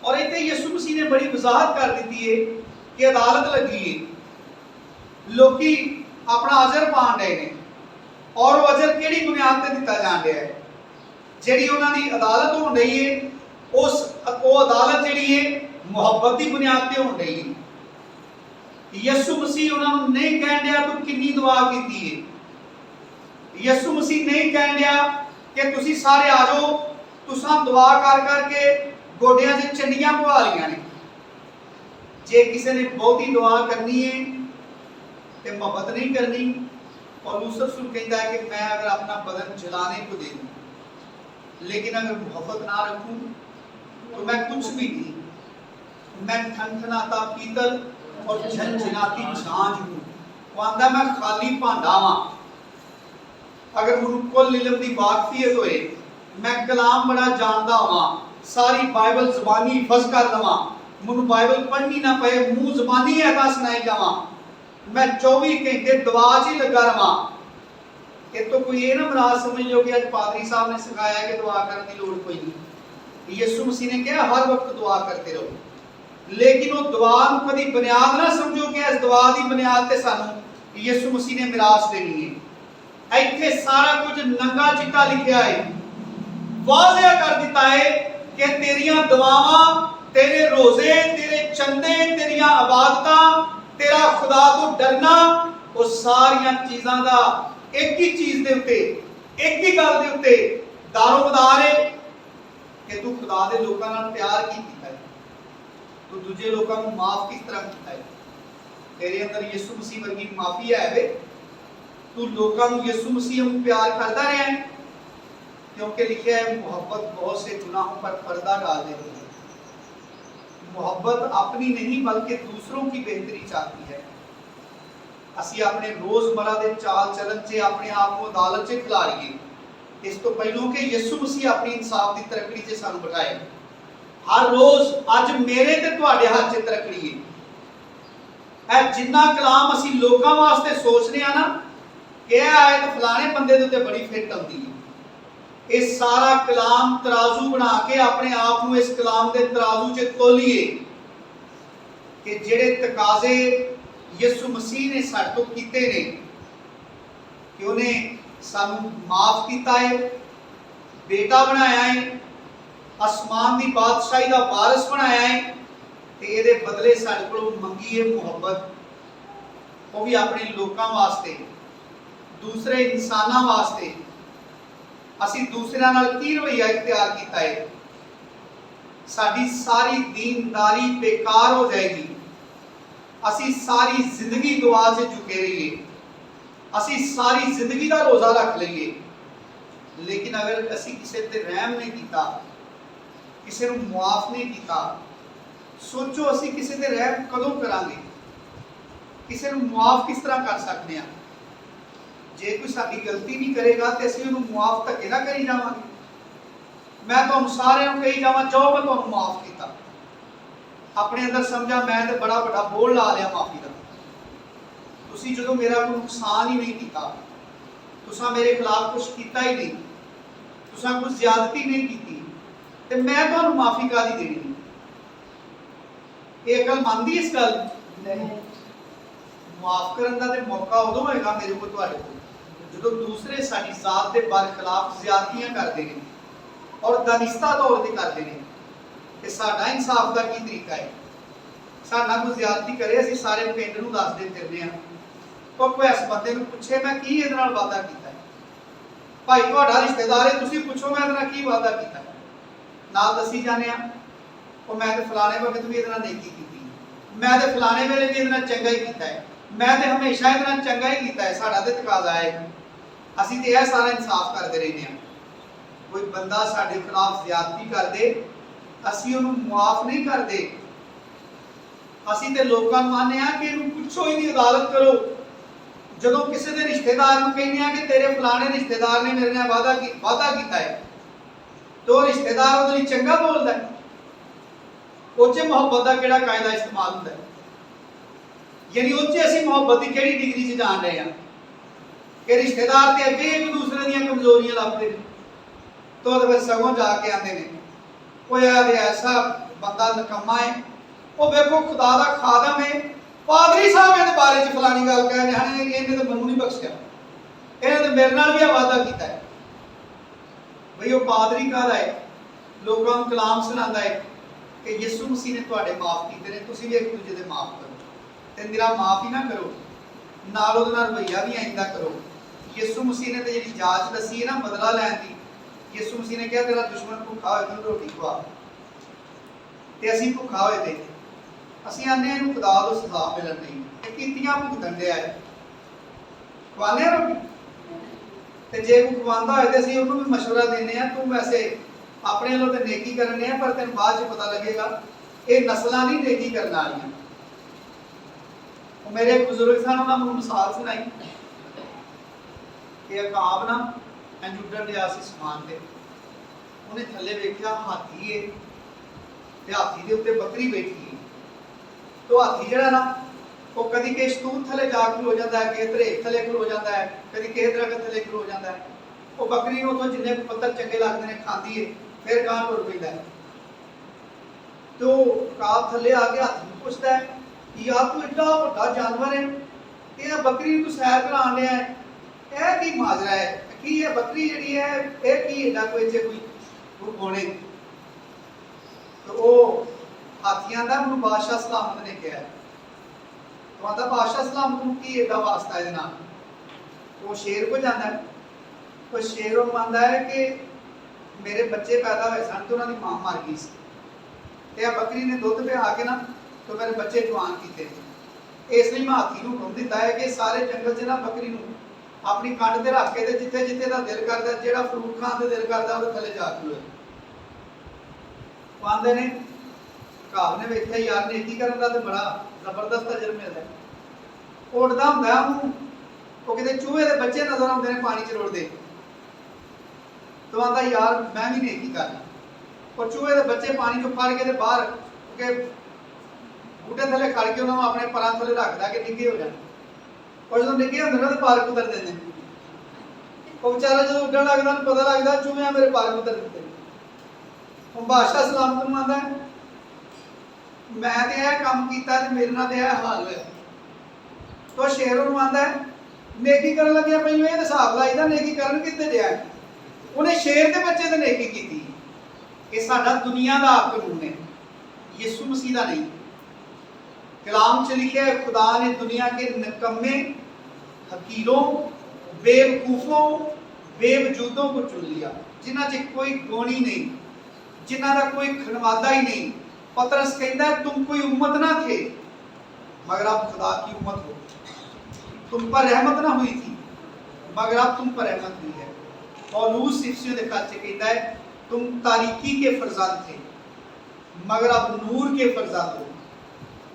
और इत्थे यीशु मसीह ने बड़ी वजाहत कर दी है कि अदालत लगी है, लोकी अपना अजर पाण रहे ने और वो अजर केड़ी बुनियाद ते दिता जाण रहा है। जेड़ी उन्हां दी अदालत होण रही है उस वो अदालत जेड़ी है मुहब्बत की बुनियाद ते होण रही है। यीशु मसीह उन्हां नूं नहीं कहण दिया तू किन्नी दुआ कीती है। यीशु मसीह नहीं कहण दिया कि तुसी सारे आ जाओ तुसां दुआ कर करके गोडियां 'च चंडियां पवा लियां ने। जे किसी ने बहुती दुआ करनी है ते मोहब्बत नहीं करनी, पौलुस रसूल कहता है कि मैं अगर अपना बदन जलाने को दे दूं लेकिन अगर मोहब्बत ना रखूं तो मैं कुछ भी नहीं। मैं ठनठनाता पीतल और झनझनाती झांझ हूं। वो आंदा मैं खाली भांडा वां। अगर मुझे कुल इल्म दी वाकफियत होए, मैं कलाम बड़ा जानदा होवां, सारी बाइबल ज़बानी हिफज कर लवां, मुझे बाइबल पढ़नी ना पे, मुंह ज़बानी ऐसा सुनाई जावां, मैं 24 घंटे दुआ च ही लगा रहा। ये तो कोई ये ना मराज समझ लो कि आज पादरी साहब ने सिखाया कि दुआ करने की लोड़ कोई नहीं। यीशु मसीह ने कहा हर वक्त दुआ करते रहो, लेकिन वो दुआ कभी बुनियाद ना समझो कि इस दुआ की बुनियाद ते सानू यीशु मसीह ने मिरास देनी है। इत्थे सारा कुछ नंगा चिट्टा लिखा है, वाज़ेह कर दिता है कि तेरियां दुआवां, तेरे रोजे, तेरे चंदे, तेरियां इबादतां, तेरा खुदा तो डरना, वो सारियां चीज़ां दा एक ही चीज दे उत्ते, एक ही गल दे उत्ते दारोमदार है कि तू खुदा दे लोकां नाल प्यार की कीता है। तू दूजे लोगों को माफ किस तरह किया है? तेरे अंदर यीशु मसीह वर्गी माफी है वे? तू लोगों को यीशु मसीह को प्यार करता रहा है? क्योंकि लिखा है मोहब्बत बहुत से गुनाहों पर पर्दा डाल देती है। मोहब्बत अपनी नहीं बल्कि दूसरों की बेहतरी चाहती है। असी अपने रोजमर्रा के चाल चलन से अपने आप को अदालत से खिलारिए, इस तो पहलों के यीशु मसीह अपनी इंसाफ की तरकड़ी से सानू बिठाए। हर रोज अज मेरे ते तुहाडे हाथ से तरकड़ी है। जिन्ना कलाम असी लोगों वास्ते सोचने ना कि आयत फलाने बंदे दे उत्ते बड़ी फिट आउंदी है, इस सारा कलाम तराजू बना के अपने आप को इस कलाम के तराजू से तोलिए कि जेड़े तकाजे यीशु मसीह ने साडे तो कीते ने कि उन्हें सानू माफ किया है, बेटा बनाया है, आसमान की बादशाही का वारिस बनाया है, ते इहदे बदले साडे कोलों मंगी है मोहब्बत, वो भी अपने लोगों वास्ते, दूसरे इंसानों वास्ते। असी दूसरों नाल की रवैया इख्तियार किया है, साडी सारी दीनदारी बेकार हो जाएगी। असी सारी जिंदगी दुआ से झुके रहिए, असी सारी जिंदगी का रोजा रख लीए, लेकिन अगर असी किसी ते रहम नहीं किया, किसी को मुआफ नहीं किया, सोचो असी किसी ते रहम कदों करांगे? किसी को मुआफ किस तरह कर सकते हैं? जे कोई साडी गलती नहीं करेगा तो असी उन्हें मुआफ धक्के ना करी जावांगे। मैं तो सारे कही जावा जाओ मैं तुहानू माफ किया, अपने अंदर समझा मैं तो बड़ा बड़ा बोल ला लिया माफी का। तुसी जो मेरा कोई नुकसान ही नहीं किया, तुसा मेरे खिलाफ कुछ किया ही नहीं, तुसा कुछ ज्यादती नहीं की, तो मैं तुहानू माफी कादी देनी? ये अकल मनदी इस गल नहीं। माफ करने का तो मौका उदों होगा मेरे को तुहाडे को जो दूसरे साडी जात के बरखिलाफ ज्यादतियां करते हैं और दानिस्ता तौर पर करते हैं। कि साडा इंसाफ का की तरीका है? साडा कोई ज्यादती करे असीं सारे पिंड नूं दसदे फिरदे हां, पर कोई इस बंदे नूं पुछे मैं की इहदे नाल वादा कीता है? भाई तुहाडा रिश्तेदार है, तुसीं पुछो मैं इहदे नाल की वादा कीता है? नाल दसी जाने आ ਉਹ मैं तो फलाने वक्त भी इहदे नाल नेकी कीती, मैं तो फलाने वेले भी इहदे नाल चंगा ही कीता है, मैं तो हमेशा इहदे नाल चंगा ही कीता है। साडा ते तकाजा है असीं ते यह सारा इंसाफ करते रहने हैं। कोई बंदा साडे खिलाफ ज्यादती कर दे, असीं उहनूं मुआफ नहीं करते, असीं ते लोकां नूं आने कि इहनूं पुछो, इहदी अदालत करो। जदों किसी दे रिश्तेदार नूं कहने कि तेरे फलाने रिश्तेदार ने मेरे नाल वादा कीता है, तो रिश्तेदार उहदे लई चंगा बोलदा है, उच्च मुहब्बत का किहड़ा कायदा इस्तेमाल होंदा है? यानी उच्च असीं मुहब्बत की किहड़ी डिग्री से जान रहे हैं कि रिश्तेदार ते अगे एक दूसरे दीयां कमजोरियां लभदे ने, तो फिर सगों जाके आंदे ने कोई ऐसा बंदा नकम्मा है, वो देखो खुदा दा खादम है, पादरी साहब इहदे बारे च फलानी गल कह रहे हैं, इहने तो मैनूं नहीं बख्शिया, इहने तो मेरे नाल भी वादा कीता है। भाई वो पादरी कहदा है, लोगों को कलाम सुनांदा है कि यीशु मसीह ने तुहाडे माफ कीते ने, तुसीं भी एक दूजे दे माफ करो। ते निरा माफ ही ना करो, नाल उहदे नाल रवैया भी इंदा करो। यीशु मसीह ने तो जिहड़ी जाच दसी है ना बदला लैण दी, यीशु मसीह ने कहा तेरा दुश्मन भुखा होए तैनूं रोटी खवा, ते असीं भुखा होए ते असीं आने इहनूं खुदा तों सज़ा मिलण नहीं, ते कीतियां भुगतण दिआ है, खवाने रोटी। ते जे कोई खवांदा होए ते असीं उहनूं भी मशवरा देने आ, तूं वैसे अपने लोग तो नेकी करने हैं, पर तेन बाद पता लगेगा ये नस्लां नहीं नेकी करने वालियां। मेरे एक बुजुर्ग सन, उन्होंने मुझे मिसाल सुनाई कि अकाब ना इंज उड्डण दिया सी समान ते, उन्हें थल्ले वेख्या हाथी है, ते हाथी दे उत्ते बकरी बैठी है। तो हाथी जिहड़ा ना वो कदी किस तूर थले जा खलो जाता है, किस धरेक थले खलो जाता है, कदी किस दरखत थले खलो जाता है। वो बकरी नूं उत्थों जिन्ने पत्थर चंगे लगते हैं खाती है, फिर गांह टुर पैंदा है। तो काब थले आके हाथी नूं पुछदा है यार तू एडा वड्डा जानवर है, ये बकरी तू सैर कराने लिया है, यह की माजरा है, की है बकरी जिहड़ी है यह की एडा कोई इत्थे कोई गुण? तो वो हाथियां दा मैनूं बादशाह सलामत ने कहा, तो आंदा बादशाह सलामत नूं की एडा वास्ता इहदे नाल? वो शेर को जांदा है, तो शेर वो आंदा है कि मेरे बच्चे पैदा हुए सन तो उन्होंने मां मर गई सी, ते कि बकरी ने दुध पिया के ना तो मेरे बच्चे जवान किए, इसलिए मैं हाथी को हुक्म दिता है कि सारे जंगल च ना बकरी को अपनी कंड से रख के जिथे जिथे का दिल करता, जो फ्रूट खाने का दिल करता वो थले जा खलोए। आंदे ने घाव ने वेख्या यार नेकी करने का तो बड़ा जबरदस्त अजर मिलता है। उड़ता होंदा वो किते चूहे के बच्चे नजर आते हैं पानी च रुड़ते, तो आंदा यार मैं भी नेकी करना, और चूहे के बच्चे पानी चो फड़ के बाहर के बूटे थले खड़ के उन्होंने अपने परां थले रखता कि निगे हो जाए, और जो निगे होंगे ना तो पार कुतर देंगे। वो बेचारा जो उड्डण लगता पता लगता चूहे मेरे पार कुतर देते। हम बादशाह सलामत नूं आंदा मैं तो यह काम किया मेरे नाल यह हाल होया। तो शेर नूं आंदा नेकी करन लग्या पहले ये हिसाब लाईदा नेकी करन कित्ते दिया, उन्हें शेर के बच्चे ते नेकी की। ये साडा दुनिया का कानून है, यीशु मसीह का नहीं। कलाम च लिखा है खुदा ने दुनिया के निकम्मे, हकीरों, बेवकूफों, बेवजूदों को चुन लिया, जिन्हां च कोई गुण ही नहीं, जिन्हां दा कोई खनवादा ही नहीं। पतरस कहता है तुम कोई उम्मत ना थे मगर आप खुदा की उम्मत हो, तुम पर रहमत ना हुई थी मगर अब तुम पर रहमत हुई है। पौलुस इफिसियों के खत कहता है तुम तारीकी के फरजंद थे मगर अब नूर के फरजंद हो।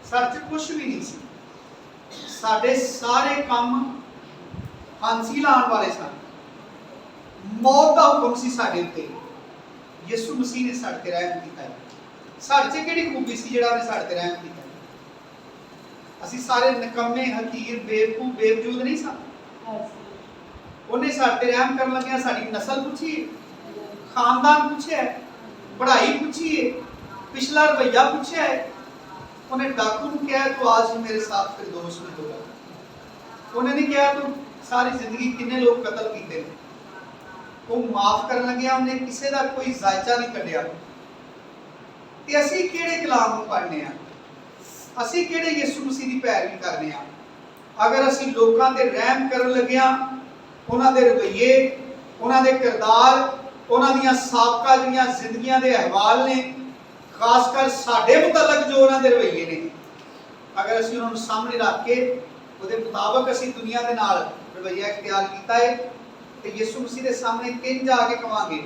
साडे कुछ भी नहीं सी, साडे सारे काम फांसी लाने वाले सन, मौत का हुक्म सी साडे उत्ते, यीशु मसीह ने साडे ते रहम कीता है। साडे च किहड़ी खूबी सी जिहड़ा उहने साडे ते रहम कीता है। असीं सारे निकम्मे, हकीर, बेवकूफ, बेवजूद नहीं सन। उन्हें साडे ते रहम करन लग्या साडी नस्ल पुछी, खानदान पूछे, पढ़ाई पूछी, पिछला रवैया पूछे। उन्हें डाकू को कहा तू आज मेरे साथ फिरदौस में होगा। उन्हें नहीं कहा तू सारी जिंदगी कितने लोग कत्ल किए, वो माफ कर लग्या। उन्हें किसी का कोई जायचा नहीं कढ़िया। ते असीं किहड़े कलाम नूं पढ़ने आ, असीं किहड़े यीशु मसीह की पैरवी करने आ। अगर असीं लोकां ते रहम करन लगे उन्हां दे रवैये, उन्हां दे किरदार, उन्हां दीयां साबका जिहड़ियां जिंदगियां दे अहवाल ने, खासकर साडे मुतलक जो उन्हां दे रवैये ने, अगर असीं उन्हां नूं सामने रख के उहदे मुताबक असीं दुनिया दे नाल रवैया इख्तियार कीता है तो यीशु मसीह के सामने किंज आके कहांगे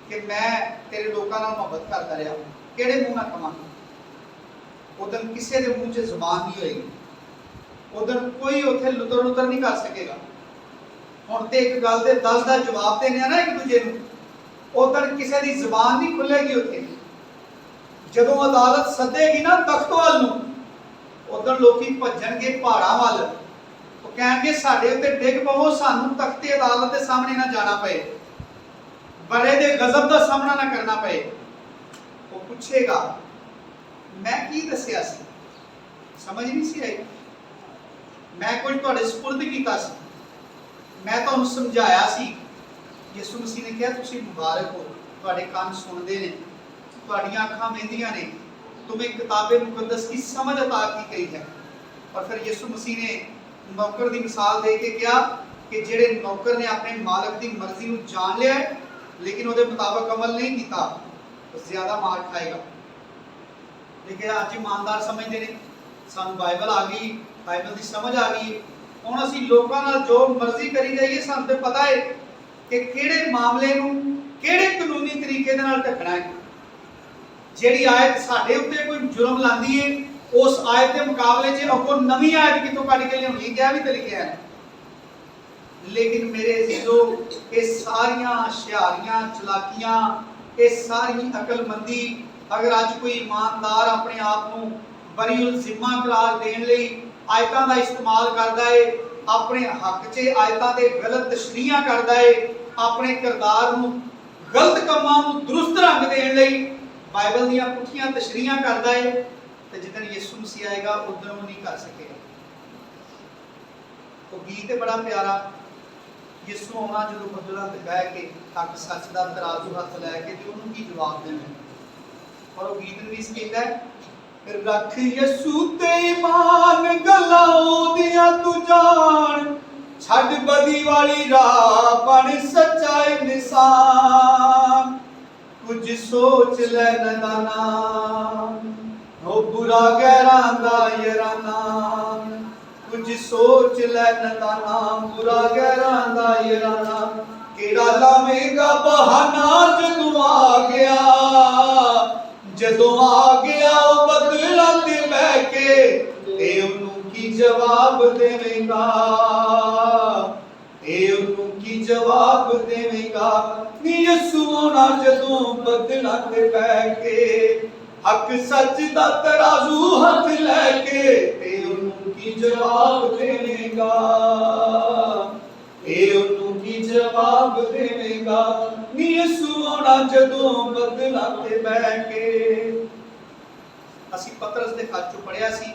कि मैं तेरे लोकां नाल मुहब्बत करदा रहा, किहड़े मूंह नाल कहांगे। उदन किसी के मूँह च जुबान नहीं होएगी, उदन कोई उत्थे लुतर लुतर नहीं कर सकेगा। हुण ते एक गल दे 10 का जवाब देने ना एक दूजे नूं, उदन किसी की जुबान नहीं खुलेगी। उत्थे जदों अदालत सदेगी ना तख्त वाल नूं, उदन लोकी भज्जणगे पहाड़ां वल, तो कहेंगे साडे उत्ते डिग पवो, सानूं तख्ते अदालत के सामने ना जाना पए, बड़े दे गजब का सामना ना करना पए। वो पूछेगा मैं की दसिया सी, समझ नहीं सी आई, मैं कुछ तुहाडे सुपुर्द कीता सी, मैं तुहानूं समझाया सी। यीशु मसीह ने कहा तुसीं मुबारक हो, तुहाडे कान सुनदे ने, तुहाडीआं अखां वेंदियां ने, तुम्हें किताबे मुकद्दस की समझ अता की गई है। और फिर यीशु मसीह ने नौकर की मिसाल दे के कहा कि जिहड़े नौकर ने अपने मालिक की मर्जी को जान लिया है लेकिन उसके मुताबिक अमल नहीं किया तो ज्यादा मार खाएगा। लेकिन अज ईमानदार समझते हैं सानू बाइबल आ गई, बाइबल की समझ आ गई, हुण असीं लोकां नाल जो मर्जी करी जाइए, सानू तो पता है कि किहड़े मामले नूं किहड़े कानूनी तरीके दे नाल ढकना है। जिहड़ी आयत साडे उत्ते कोई जुर्म लांदी है उस आयत के मुकाबले च अगों नवीं आयत कितों कढ के लियाउणी क्या भी तो लिखिआ है। लेकिन मेरे अजीजों ये सारियां हुशियारियां चलाकियां, ये सारी अकलमंदी अगर अज कोई ईमानदार अपने आप को बरीउल जिम्मा करार देने लई आयतां दा इस्तेमाल करदा है, अपने हक च आयतां दे गलत तशरीहां करदा है, अपने किरदार नूं गलत कामां नूं दुरुस्त रंग देने लई बाइबल दीयां पुठियां तशरीहां करदा है, तो जिदन यीशु मसीह आएगा उदन वो नहीं कर सकेगा। तो गीत है बड़ा प्यारा, यीशु आना जो बदला ते बह के हक सच का तराजू हथ लैके तो उन्होंने की जवाब देना। और वो गीत भी इस कहता है रख यीशु ते ईमान गल्लां ओदियां तू जान, छड़ बदी वाली राह बन सच्चा इंसान, कुछ सोच ले नदाना बुरा गैरां दा याराना, कुछ सोच लै नदाना, बुरा गैरां दा याराना, केड़ा लावेगा बहाना जदों आ गया, जदों आ गया ओ बदला ते बह के, ते उन्हों की जवाब देवेगा, ते उन्हों की जवाब देवेगा। नी यसू होना जदों बदला ते बह के, हक सच दा तराजू हाथ लैके, ते उन्हों की जवाब देवेगा, ते उन्हों की जवाब देवेगा। नी यसू होना जदों बदला ते बह के। ਅਸੀਂ ਪਤਰਸ ਦੇ ਖੱਤ ਚੋਂ ਪੜਿਆ ਸੀ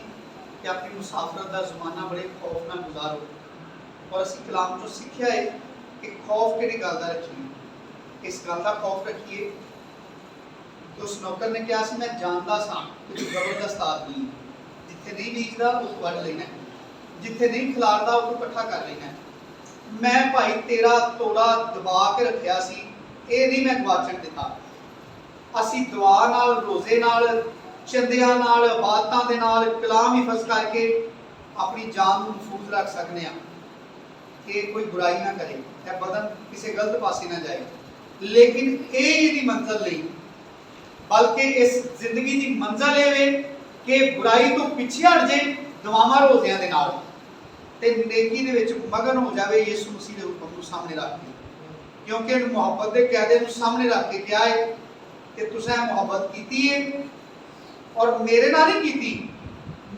ਕਿ ਆਪਣੀ ਮੁਸਾਫਰਤ ਦਾ ਜ਼ਮਾਨਾ ਬੜੇ ਖੌਫ ਨਾਲ ਗੁਜ਼ਾਰੋ, ਔਰ ਅਸੀਂ ਕਲਾਮ ਤੋਂ ਸਿੱਖਿਆ ਹੈ ਕਿ ਖੌਫ ਕਿਹੜੀ ਗੱਲ ਦਾ ਰੱਖੀਏ। ਇਸ ਗੱਲ ਦਾ ਖੌਫ ਰੱਖੀਏ ਕਿ ਉਸ ਨੌਕਰ ਨੇ ਕਿਹਾ ਸੀ ਮੈਂ ਜਾਣਦਾ ਸਾਂ ਕਿ ਤੂੰ ਜ਼ਬਰਦਸਤ ਆਦਮੀ, ਜਿੱਥੇ ਨਹੀਂ ਬੀਜਦਾ ਉਹ ਵੱਢ ਲੈਣਾ, ਜਿੱਥੇ ਨਹੀਂ ਖਿਲਾਰਦਾ ਉਹ ਇਕੱਠਾ ਕਰ ਲੈਣਾ। ਮੈਂ ਭਾਈ ਤੇਰਾ ਤੋੜਾ ਦਬਾ ਕੇ ਰੱਖਿਆ ਸੀ, ਇਹ ਨਹੀਂ ਮੈਂ ਗਵਾਚਣ ਦਿੱਤਾ। ਅਸੀਂ ਦੁਆ ਨਾਲ, ਰੋਜ਼ੇ ਨਾਲ, ਚੰਦਿਆਂ ਨਾਲ, ਇਬਾਦਤਾਂ ਦੇ ਨਾਲ, ਕਲਾਮ ਹਿਫਜ਼ ਕਰਕੇ ਆਪਣੀ ਜਾਨ ਨੂੰ ਮਹਿਫੂਜ਼ ਰੱਖ ਸਕਦੇ ਹਾਂ ਕਿ ਕੋਈ ਬੁਰਾਈ ਨਾ ਕਰੇ, ਇਹ ਬਦਨ ਕਿਸੇ ਗਲਤ ਪਾਸੇ ਨਾ ਜਾਏ। ਲੇਕਿਨ ਇਹ ਇਹਦੀ ਮੰਜ਼ਿਲ ਨਹੀਂ, ਬਲਕਿ ਇਸ ਜ਼ਿੰਦਗੀ ਦੀ ਮੰਜ਼ਿਲ ਇਹ ਵੇ ਕਿ ਬੁਰਾਈ ਤੋਂ ਪਿੱਛੇ ਹਟ ਜੇ ਦੁਆਵਾਂ ਰੋਜ਼ਿਆਂ ਦੇ ਨਾਲ, ਤੇ ਨੇਕੀ ਦੇ ਵਿੱਚ ਮਗਨ ਹੋ ਜਾਵੇ ਯਿਸੂ ਮਸੀਹ ਦੇ ਹੁਕਮ ਨੂੰ ਸਾਹਮਣੇ ਰੱਖ ਕੇ, ਕਿਉਂਕਿ ਇਹਨੂੰ ਮੁਹੱਬਤ ਦੇ ਕਾਇਦੇ ਨੂੰ ਸਾਹਮਣੇ ਰੱਖ ਕੇ ਕਿਹਾ ਹੈ ਕਿ ਤੁਸੀਂ ਮੁਹੱਬਤ ਕੀਤੀ ਹੈ ਔਰ ਮੇਰੇ ਨਾਲ ਹੀ ਕੀਤੀ,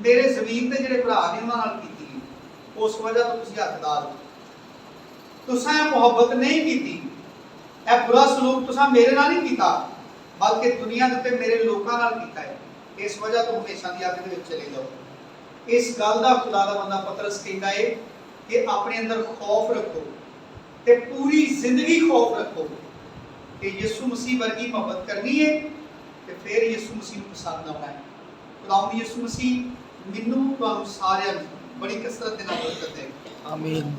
ਮੇਰੇ ਜ਼ਮੀਨ ਤੇ ਜਿਹੜੇ ਭਰਾ ਨੇ ਉਹਨਾਂ ਨਾਲ ਕੀਤੀ, ਉਸ ਵਜ੍ਹਾ ਤੋਂ ਤੁਸੀਂ ਹੱਕਦਾਰ ਹੋ। ਤੁਸੀਂ ਮੁਹੱਬਤ ਨਹੀਂ ਕੀਤੀ, ਇਹ ਬੁਰਾ ਸਲੂਕ ਤੁਸੀਂ ਮੇਰੇ ਨਾਲ ਨਹੀਂ ਕੀਤਾ, ਬਲਕਿ ਦੁਨੀਆ ਦੇ ਉੱਤੇ ਮੇਰੇ ਲੋਕਾਂ ਨਾਲ ਕੀਤਾ ਹੈ, ਇਸ ਵਜ੍ਹਾ ਤੋਂ ਹਮੇਸ਼ਾ ਦੀ ਅੱਗ ਦੇ ਵਿੱਚ ਚਲੇ ਜਾਓ। ਇਸ ਗੱਲ ਦਾ ਖੁਦਾ ਦਾ ਬੰਦਾ ਪਤਰਸ ਕਹਿੰਦਾ ਹੈ ਕਿ ਆਪਣੇ ਅੰਦਰ ਖੌਫ ਰੱਖੋ ਤੇ ਪੂਰੀ ਜ਼ਿੰਦਗੀ ਖੌਫ ਰੱਖੋ ਕਿ ਯਿਸੂ ਮਸੀਹ ਵਰਗੀ ਮੁਹੱਬਤ ਕਰਨੀ ਹੈ ਤੇ ਫਿਰ ਯਿਸੂ ਮਸੀਹ ਨੂੰ ਪਸੰਦ ਆਉਣਾ ਹੈ। ਖੁਦਾਵੰਦ ਯਿਸੂ ਮਸੀਹ ਮੈਨੂੰ ਤੁਹਾਨੂੰ ਸਾਰਿਆਂ ਨੂੰ ਬੜੀ ਕਸਰਤ ਦੇ ਨਾਲ ਬਰਕਤ ਦੇ। ਆਮੀਨ।